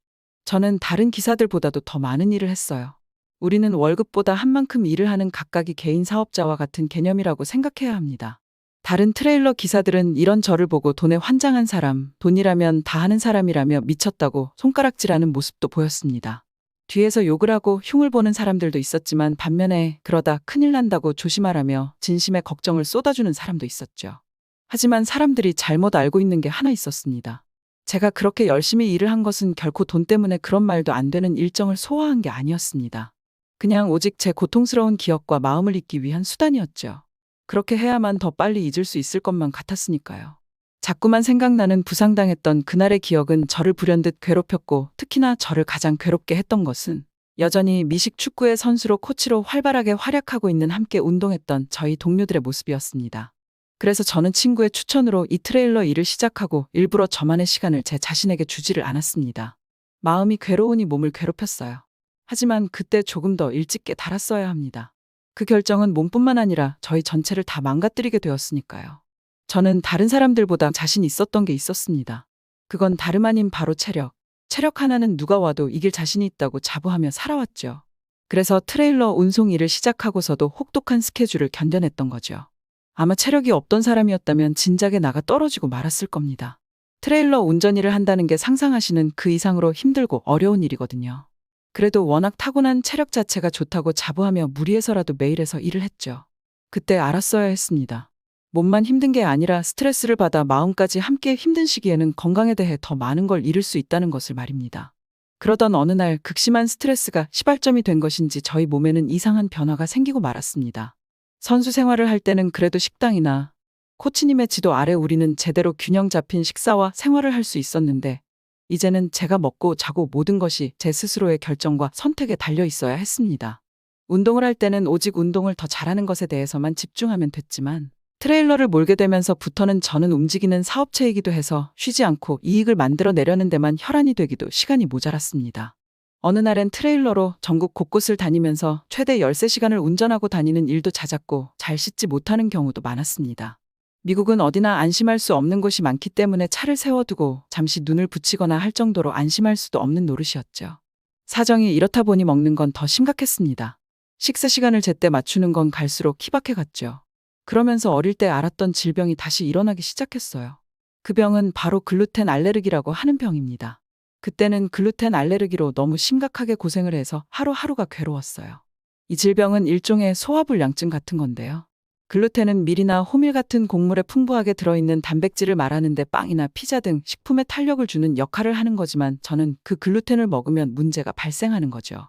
저는 다른 기사들보다도 더 많은 일을 했어요. 우리는 월급보다 한 만큼 일을 하는 각각이 개인 사업자와 같은 개념이라고 생각해야 합니다. 다른 트레일러 기사들은 이런 저를 보고 돈에 환장한 사람, 돈이라면 다 하는 사람이라며 미쳤다고 손가락질하는 모습도 보였습니다. 뒤에서 욕을 하고 흉을 보는 사람들도 있었지만 반면에 그러다 큰일 난다고 조심하라며 진심의 걱정을 쏟아주는 사람도 있었죠. 하지만 사람들이 잘못 알고 있는 게 하나 있었습니다. 제가 그렇게 열심히 일을 한 것은 결코 돈 때문에 그런 말도 안 되는 일정을 소화한 게 아니었습니다. 그냥 오직 제 고통스러운 기억과 마음을 잊기 위한 수단이었죠. 그렇게 해야만 더 빨리 잊을 수 있을 것만 같았으니까요. 자꾸만 생각나는 부상당했던 그날의 기억은 저를 불현듯 괴롭혔고 특히나 저를 가장 괴롭게 했던 것은 여전히 미식 축구의 선수로 코치로 활발하게 활약하고 있는 함께 운동했던 저희 동료들의 모습이었습니다. 그래서 저는 친구의 추천으로 이 트레일러 일을 시작하고 일부러 저만의 시간을 제 자신에게 주지를 않았습니다. 마음이 괴로우니 몸을 괴롭혔어요. 하지만 그때 조금 더 일찍 깨달았어야 합니다. 그 결정은 몸뿐만 아니라 저희 전체를 다 망가뜨리게 되었으니까요. 저는 다른 사람들보다 자신 있었던 게 있었습니다. 그건 다름 아닌 바로 체력. 체력 하나는 누가 와도 이길 자신이 있다고 자부하며 살아왔죠. 그래서 트레일러 운송 일을 시작하고서도 혹독한 스케줄을 견뎌냈던 거죠. 아마 체력이 없던 사람이었다면 진작에 나가 떨어지고 말았을 겁니다. 트레일러 운전 일을 한다는 게 상상하시는 그 이상으로 힘들고 어려운 일이거든요. 그래도 워낙 타고난 체력 자체가 좋다고 자부하며 무리해서라도 매일 해서 일을 했죠. 그때 알았어야 했습니다. 몸만 힘든 게 아니라 스트레스를 받아 마음까지 함께 힘든 시기에는 건강에 대해 더 많은 걸 잃을 수 있다는 것을 말입니다. 그러던 어느 날 극심한 스트레스가 시발점이 된 것인지 저희 몸에는 이상한 변화가 생기고 말았습니다. 선수 생활을 할 때는 그래도 식당이나 코치님의 지도 아래 우리는 제대로 균형 잡힌 식사와 생활을 할 수 있었는데 이제는 제가 먹고 자고 모든 것이 제 스스로의 결정과 선택에 달려 있어야 했습니다. 운동을 할 때는 오직 운동을 더 잘하는 것에 대해서만 집중하면 됐지만 트레일러를 몰게 되면서부터는 저는 움직이는 사업체이기도 해서 쉬지 않고 이익을 만들어내려는 데만 혈안이 되기도 시간이 모자랐습니다. 어느 날엔 트레일러로 전국 곳곳을 다니면서 최대 13시간을 운전하고 다니는 일도 잦았고 잘 씻지 못하는 경우도 많았습니다. 미국은 어디나 안심할 수 없는 곳이 많기 때문에 차를 세워두고 잠시 눈을 붙이거나 할 정도로 안심할 수도 없는 노릇이었죠. 사정이 이렇다 보니 먹는 건 더 심각했습니다. 식사 시간을 제때 맞추는 건 갈수록 희박해 갔죠. 그러면서 어릴 때 알았던 질병이 다시 일어나기 시작했어요. 그 병은 바로 글루텐 알레르기라고 하는 병입니다. 그때는 글루텐 알레르기로 너무 심각하게 고생을 해서 하루하루가 괴로웠어요. 이 질병은 일종의 소화불량증 같은 건데요. 글루텐은 밀이나 호밀 같은 곡물에 풍부하게 들어있는 단백질을 말하는데 빵이나 피자 등 식품에 탄력을 주는 역할을 하는 거지만 저는 그 글루텐을 먹으면 문제가 발생하는 거죠.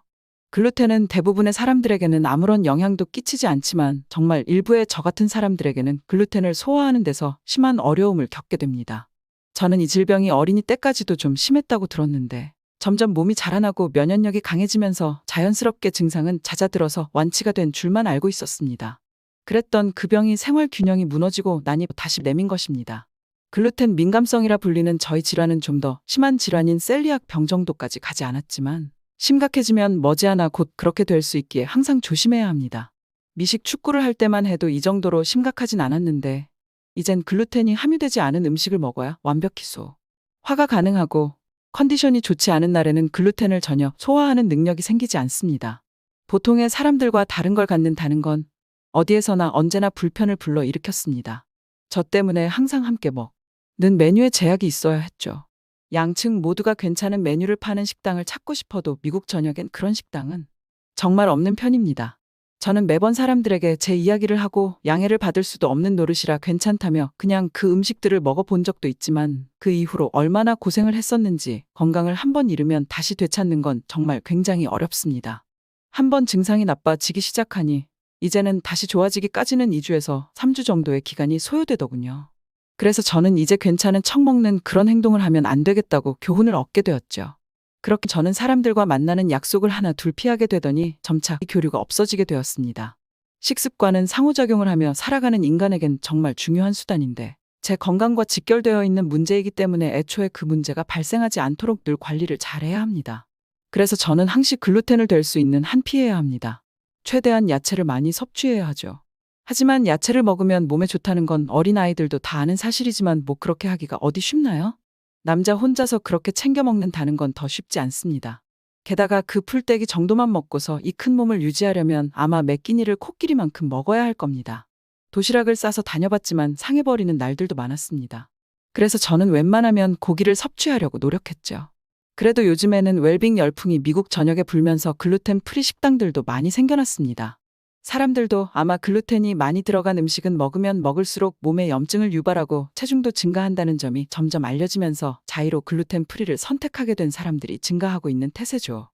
글루텐은 대부분의 사람들에게는 아무런 영향도 끼치지 않지만 정말 일부의 저 같은 사람들에게는 글루텐을 소화하는 데서 심한 어려움을 겪게 됩니다. 저는 이 질병이 어린이 때까지도 좀 심했다고 들었는데 점점 몸이 자라나고 면역력이 강해지면서 자연스럽게 증상은 잦아들어서 완치가 된 줄만 알고 있었습니다. 그랬던 그 병이 생활 균형이 무너지고 나니 다시 내민 것입니다. 글루텐 민감성이라 불리는 저희 질환은 좀 더 심한 질환인 셀리악 병 정도까지 가지 않았지만 심각해지면 머지않아 곧 그렇게 될 수 있기에 항상 조심해야 합니다. 미식 축구를 할 때만 해도 이 정도로 심각하진 않았는데 이젠 글루텐이 함유되지 않은 음식을 먹어야 완벽히 소화가 가능하고 컨디션이 좋지 않은 날에는 글루텐을 전혀 소화하는 능력이 생기지 않습니다. 보통의 사람들과 다른 걸 갖는다는 건 어디에서나 언제나 불편을 불러 일으켰습니다. 저 때문에 항상 함께 먹는 메뉴에 제약이 있어야 했죠. 양측 모두가 괜찮은 메뉴를 파는 식당을 찾고 싶어도 미국 전역엔 그런 식당은 정말 없는 편입니다. 저는 매번 사람들에게 제 이야기를 하고 양해를 받을 수도 없는 노릇이라 괜찮다며 그냥 그 음식들을 먹어본 적도 있지만 그 이후로 얼마나 고생을 했었는지 건강을 한번 잃으면 다시 되찾는 건 정말 굉장히 어렵습니다. 한번 증상이 나빠지기 시작하니 이제는 다시 좋아지기까지는 2주에서 3주 정도의 기간이 소요되더군요. 그래서 저는 이제 괜찮은 척 먹는 그런 행동을 하면 안 되겠다고 교훈을 얻게 되었죠. 그렇게 저는 사람들과 만나는 약속을 하나 둘 피하게 되더니 점차 이 교류가 없어지게 되었습니다. 식습관은 상호작용을 하며 살아가는 인간에겐 정말 중요한 수단인데 제 건강과 직결되어 있는 문제이기 때문에 애초에 그 문제가 발생하지 않도록 늘 관리를 잘해야 합니다. 그래서 저는 항시 글루텐을 될 수 있는 한 피해야 합니다. 최대한 야채를 많이 섭취해야 하죠. 하지만 야채를 먹으면 몸에 좋다는 건 어린아이들도 다 아는 사실이지만 뭐 그렇게 하기가 어디 쉽나요? 남자 혼자서 그렇게 챙겨 먹는다는 건 더 쉽지 않습니다. 게다가 그 풀떼기 정도만 먹고서 이 큰 몸을 유지하려면 아마 매 끼니를 코끼리만큼 먹어야 할 겁니다. 도시락을 싸서 다녀봤지만 상해버리는 날들도 많았습니다. 그래서 저는 웬만하면 고기를 섭취하려고 노력했죠. 그래도 요즘에는 웰빙 열풍이 미국 전역에 불면서 글루텐 프리 식당들도 많이 생겨났습니다. 사람들도 아마 글루텐이 많이 들어간 음식은 먹으면 먹을수록 몸에 염증을 유발하고 체중도 증가한다는 점이 점점 알려지면서 자의로 글루텐 프리를 선택하게 된 사람들이 증가하고 있는 태세죠.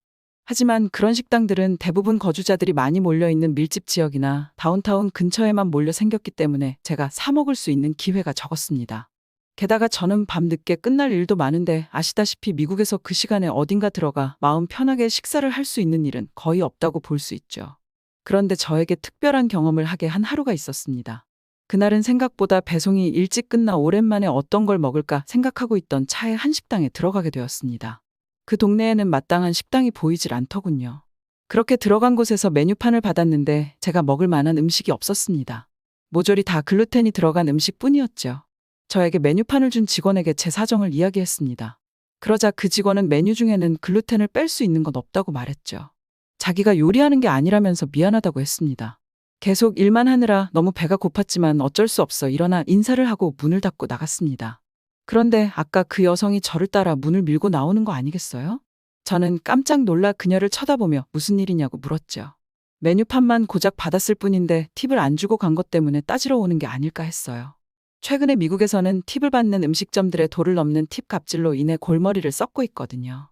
하지만 그런 식당들은 대부분 거주자들이 많이 몰려있는 밀집 지역이나 다운타운 근처에만 몰려 생겼기 때문에 제가 사 먹을 수 있는 기회가 적었습니다. 게다가 저는 밤 늦게 끝날 일도 많은데 아시다시피 미국에서 그 시간에 어딘가 들어가 마음 편하게 식사를 할 수 있는 일은 거의 없다고 볼 수 있죠. 그런데 저에게 특별한 경험을 하게 한 하루가 있었습니다. 그날은 생각보다 배송이 일찍 끝나 오랜만에 어떤 걸 먹을까 생각하고 있던 차에 한 식당에 들어가게 되었습니다. 그 동네에는 마땅한 식당이 보이질 않더군요. 그렇게 들어간 곳에서 메뉴판을 받았는데 제가 먹을 만한 음식이 없었습니다. 모조리 다 글루텐이 들어간 음식뿐이었죠. 저에게 메뉴판을 준 직원에게 제 사정을 이야기했습니다. 그러자 그 직원은 메뉴 중에는 글루텐을 뺄 수 있는 건 없다고 말했죠. 자기가 요리하는 게 아니라면서 미안하다고 했습니다. 계속 일만 하느라 너무 배가 고팠지만 어쩔 수 없어 일어나 인사를 하고 문을 닫고 나갔습니다. 그런데 아까 그 여성이 저를 따라 문을 밀고 나오는 거 아니겠어요? 저는 깜짝 놀라 그녀를 쳐다보며 무슨 일이냐고 물었죠. 메뉴판만 고작 받았을 뿐인데 팁을 안 주고 간 것 때문에 따지러 오는 게 아닐까 했어요. 최근에 미국에서는 팁을 받는 음식점들의 도를 넘는 팁 갑질로 인해 골머리를 썩고 있거든요.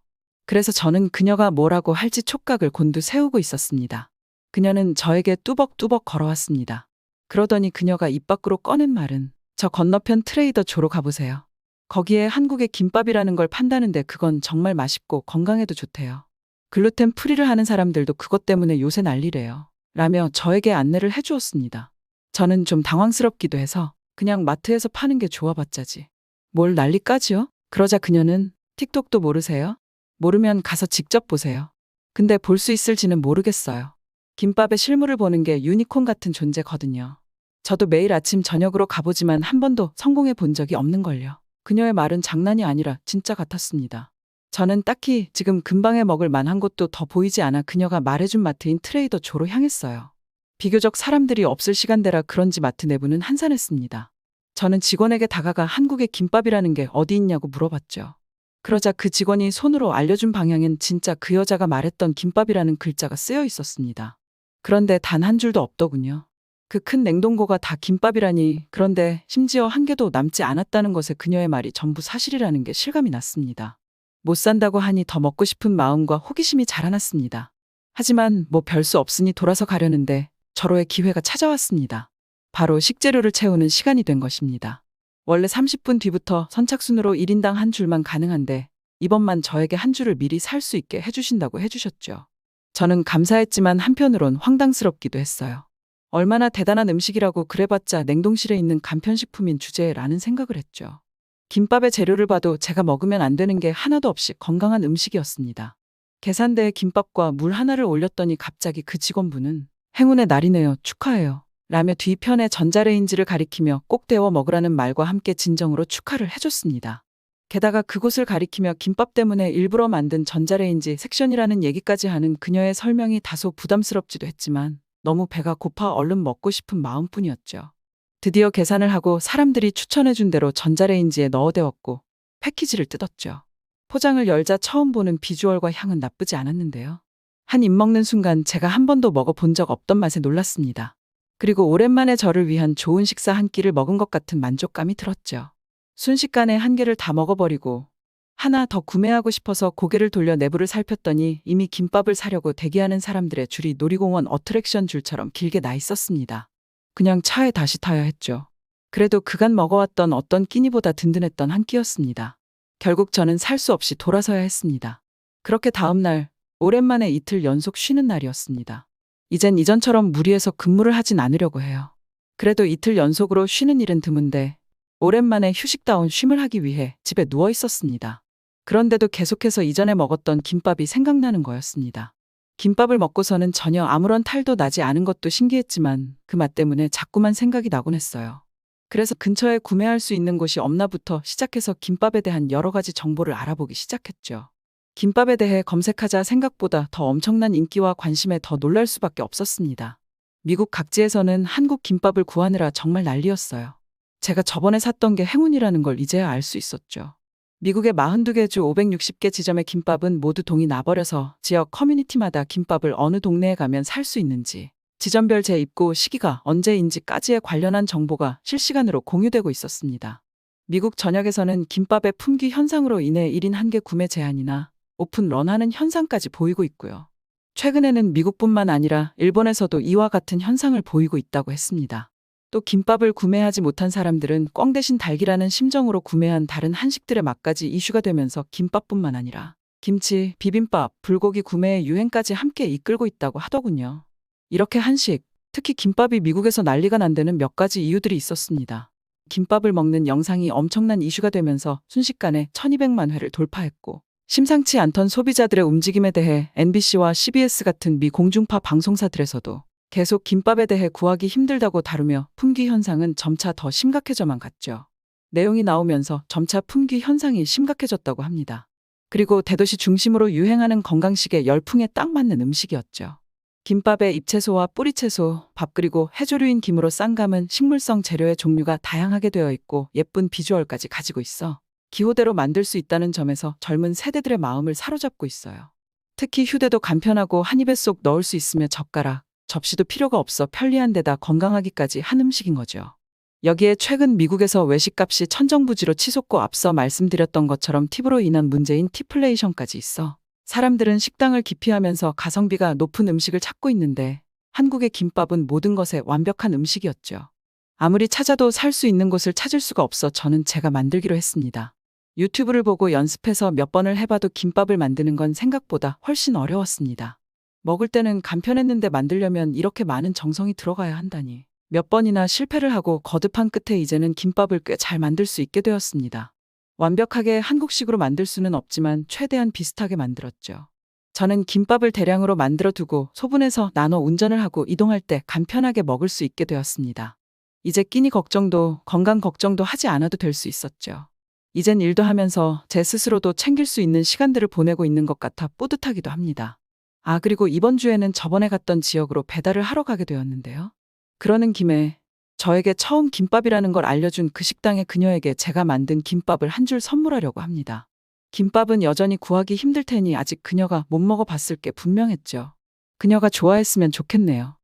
그래서 저는 그녀가 뭐라고 할지 촉각을 곤두세우고 있었습니다. 그녀는 저에게 뚜벅뚜벅 걸어왔습니다. 그러더니 그녀가 입 밖으로 꺼낸 말은 저 건너편 트레이더 조로 가보세요. 거기에 한국의 김밥이라는 걸 판다는데 그건 정말 맛있고 건강에도 좋대요. 글루텐 프리를 하는 사람들도 그것 때문에 요새 난리래요. 라며 저에게 안내를 해주었습니다. 저는 좀 당황스럽기도 해서 그냥 마트에서 파는 게 좋아봤자지. 뭘 난리까지요? 그러자 그녀는 틱톡도 모르세요? 모르면 가서 직접 보세요. 근데 볼 수 있을지는 모르겠어요. 김밥의 실물을 보는 게 유니콘 같은 존재거든요. 저도 매일 아침 저녁으로 가보지만 한 번도 성공해 본 적이 없는걸요. 그녀의 말은 장난이 아니라 진짜 같았습니다. 저는 딱히 지금 근방에 먹을 만한 곳도 더 보이지 않아 그녀가 말해준 마트인 트레이더 조로 향했어요. 비교적 사람들이 없을 시간대라 그런지 마트 내부는 한산했습니다. 저는 직원에게 다가가 한국의 김밥이라는 게 어디 있냐고 물어봤죠. 그러자 그 직원이 손으로 알려준 방향엔 진짜 그 여자가 말했던 김밥이라는 글자가 쓰여 있었습니다. 그런데 단 한 줄도 없더군요. 그 큰 냉동고가 다 김밥이라니. 그런데 심지어 한 개도 남지 않았다는 것에 그녀의 말이 전부 사실이라는 게 실감이 났습니다. 못 산다고 하니 더 먹고 싶은 마음과 호기심이 자라났습니다. 하지만 뭐 별 수 없으니 돌아서 가려는데 절호의 기회가 찾아왔습니다. 바로 식재료를 채우는 시간이 된 것입니다. 원래 30분 뒤부터 선착순으로 1인당 한 줄만 가능한데 이번만 저에게 한 줄을 미리 살 수 있게 해주신다고 해주셨죠. 저는 감사했지만 한편으론 황당스럽기도 했어요. 얼마나 대단한 음식이라고 그래봤자 냉동실에 있는 간편식품인 주제라는 생각을 했죠. 김밥의 재료를 봐도 제가 먹으면 안 되는 게 하나도 없이 건강한 음식이었습니다. 계산대에 김밥과 물 하나를 올렸더니 갑자기 그 직원분은 행운의 날이네요. 축하해요. 라며 뒤편에 전자레인지를 가리키며 꼭 데워 먹으라는 말과 함께 진정으로 축하를 해줬습니다. 게다가 그곳을 가리키며 김밥 때문에 일부러 만든 전자레인지 섹션이라는 얘기까지 하는 그녀의 설명이 다소 부담스럽지도 했지만 너무 배가 고파 얼른 먹고 싶은 마음뿐이었죠. 드디어 계산을 하고 사람들이 추천해준 대로 전자레인지에 넣어대었고 패키지를 뜯었죠. 포장을 열자 처음 보는 비주얼과 향은 나쁘지 않았는데요. 한 입 먹는 순간 제가 한 번도 먹어본 적 없던 맛에 놀랐습니다. 그리고 오랜만에 저를 위한 좋은 식사 한 끼를 먹은 것 같은 만족감이 들었죠. 순식간에 한 개를 다 먹어버리고 하나 더 구매하고 싶어서 고개를 돌려 내부를 살폈더니 이미 김밥을 사려고 대기하는 사람들의 줄이 놀이공원 어트랙션 줄처럼 길게 나 있었습니다. 그냥 차에 다시 타야 했죠. 그래도 그간 먹어왔던 어떤 끼니보다 든든했던 한 끼였습니다. 결국 저는 살 수 없이 돌아서야 했습니다. 그렇게 다음 날 오랜만에 이틀 연속 쉬는 날이었습니다. 이젠 이전처럼 무리해서 근무를 하진 않으려고 해요. 그래도 이틀 연속으로 쉬는 일은 드문데 오랜만에 휴식다운 쉼을 하기 위해 집에 누워 있었습니다. 그런데도 계속해서 이전에 먹었던 김밥이 생각나는 거였습니다. 김밥을 먹고서는 전혀 아무런 탈도 나지 않은 것도 신기했지만 그 맛 때문에 자꾸만 생각이 나곤 했어요. 그래서 근처에 구매할 수 있는 곳이 없나부터 시작해서 김밥에 대한 여러 가지 정보를 알아보기 시작했죠. 김밥에 대해 검색하자 생각보다 더 엄청난 인기와 관심에 더 놀랄 수밖에 없었습니다. 미국 각지에서는 한국 김밥을 구하느라 정말 난리였어요. 제가 저번에 샀던 게 행운이라는 걸 이제야 알 수 있었죠. 미국의 42개 주 560개 지점의 김밥은 모두 동이 나버려서 지역 커뮤니티마다 김밥을 어느 동네에 가면 살 수 있는지, 지점별 재입고 시기가 언제인지까지에 관련한 정보가 실시간으로 공유되고 있었습니다. 미국 전역에서는 김밥의 품귀 현상으로 인해 1인 1개 구매 제한이나 오픈런하는 현상까지 보이고 있고요. 최근에는 미국뿐만 아니라 일본에서도 이와 같은 현상을 보이고 있다고 했습니다. 또 김밥을 구매하지 못한 사람들은 꽝 대신 달기라는 심정으로 구매한 다른 한식들의 맛까지 이슈가 되면서 김밥뿐만 아니라 김치, 비빔밥, 불고기 구매의 유행까지 함께 이끌고 있다고 하더군요. 이렇게 한식, 특히 김밥이 미국에서 난리가 난 데는 몇 가지 이유들이 있었습니다. 김밥을 먹는 영상이 엄청난 이슈가 되면서 순식간에 1200만 회를 돌파했고, 심상치 않던 소비자들의 움직임에 대해 NBC와 CBS 같은 미 공중파 방송사들에서도 계속 김밥에 대해 구하기 힘들다고 다루며 품귀 현상은 점차 더 심각해져만 갔죠. 내용이 나오면서 점차 품귀 현상이 심각해졌다고 합니다. 그리고 대도시 중심으로 유행하는 건강식의 열풍에 딱 맞는 음식이었죠. 김밥에 잎채소와 뿌리채소, 밥 그리고 해조류인 김으로 쌈감은 식물성 재료의 종류가 다양하게 되어 있고 예쁜 비주얼까지 가지고 있어 기호대로 만들 수 있다는 점에서 젊은 세대들의 마음을 사로잡고 있어요. 특히 휴대도 간편하고 한 입에 쏙 넣을 수 있으며 젓가락, 접시도 필요가 없어 편리한 데다 건강하기까지 한 음식인 거죠. 여기에 최근 미국에서 외식값이 천정부지로 치솟고 앞서 말씀드렸던 것처럼 팁으로 인한 문제인 팁플레이션까지 있어 사람들은 식당을 기피하면서 가성비가 높은 음식을 찾고 있는데 한국의 김밥은 모든 것에 완벽한 음식이었죠. 아무리 찾아도 살 수 있는 곳을 찾을 수가 없어 저는 제가 만들기로 했습니다. 유튜브를 보고 연습해서 몇 번을 해봐도 김밥을 만드는 건 생각보다 훨씬 어려웠습니다. 먹을 때는 간편했는데 만들려면 이렇게 많은 정성이 들어가야 한다니. 몇 번이나 실패를 하고 거듭한 끝에 이제는 김밥을 꽤 잘 만들 수 있게 되었습니다. 완벽하게 한국식으로 만들 수는 없지만 최대한 비슷하게 만들었죠. 저는 김밥을 대량으로 만들어 두고 소분해서 나눠 운전을 하고 이동할 때 간편하게 먹을 수 있게 되었습니다. 이제 끼니 걱정도 건강 걱정도 하지 않아도 될 수 있었죠. 이젠 일도 하면서 제 스스로도 챙길 수 있는 시간들을 보내고 있는 것 같아 뿌듯하기도 합니다. 아, 그리고 이번 주에는 저번에 갔던 지역으로 배달을 하러 가게 되었는데요. 그러는 김에 저에게 처음 김밥이라는 걸 알려준 그 식당의 그녀에게 제가 만든 김밥을 한 줄 선물하려고 합니다. 김밥은 여전히 구하기 힘들 테니 아직 그녀가 못 먹어봤을 게 분명했죠. 그녀가 좋아했으면 좋겠네요.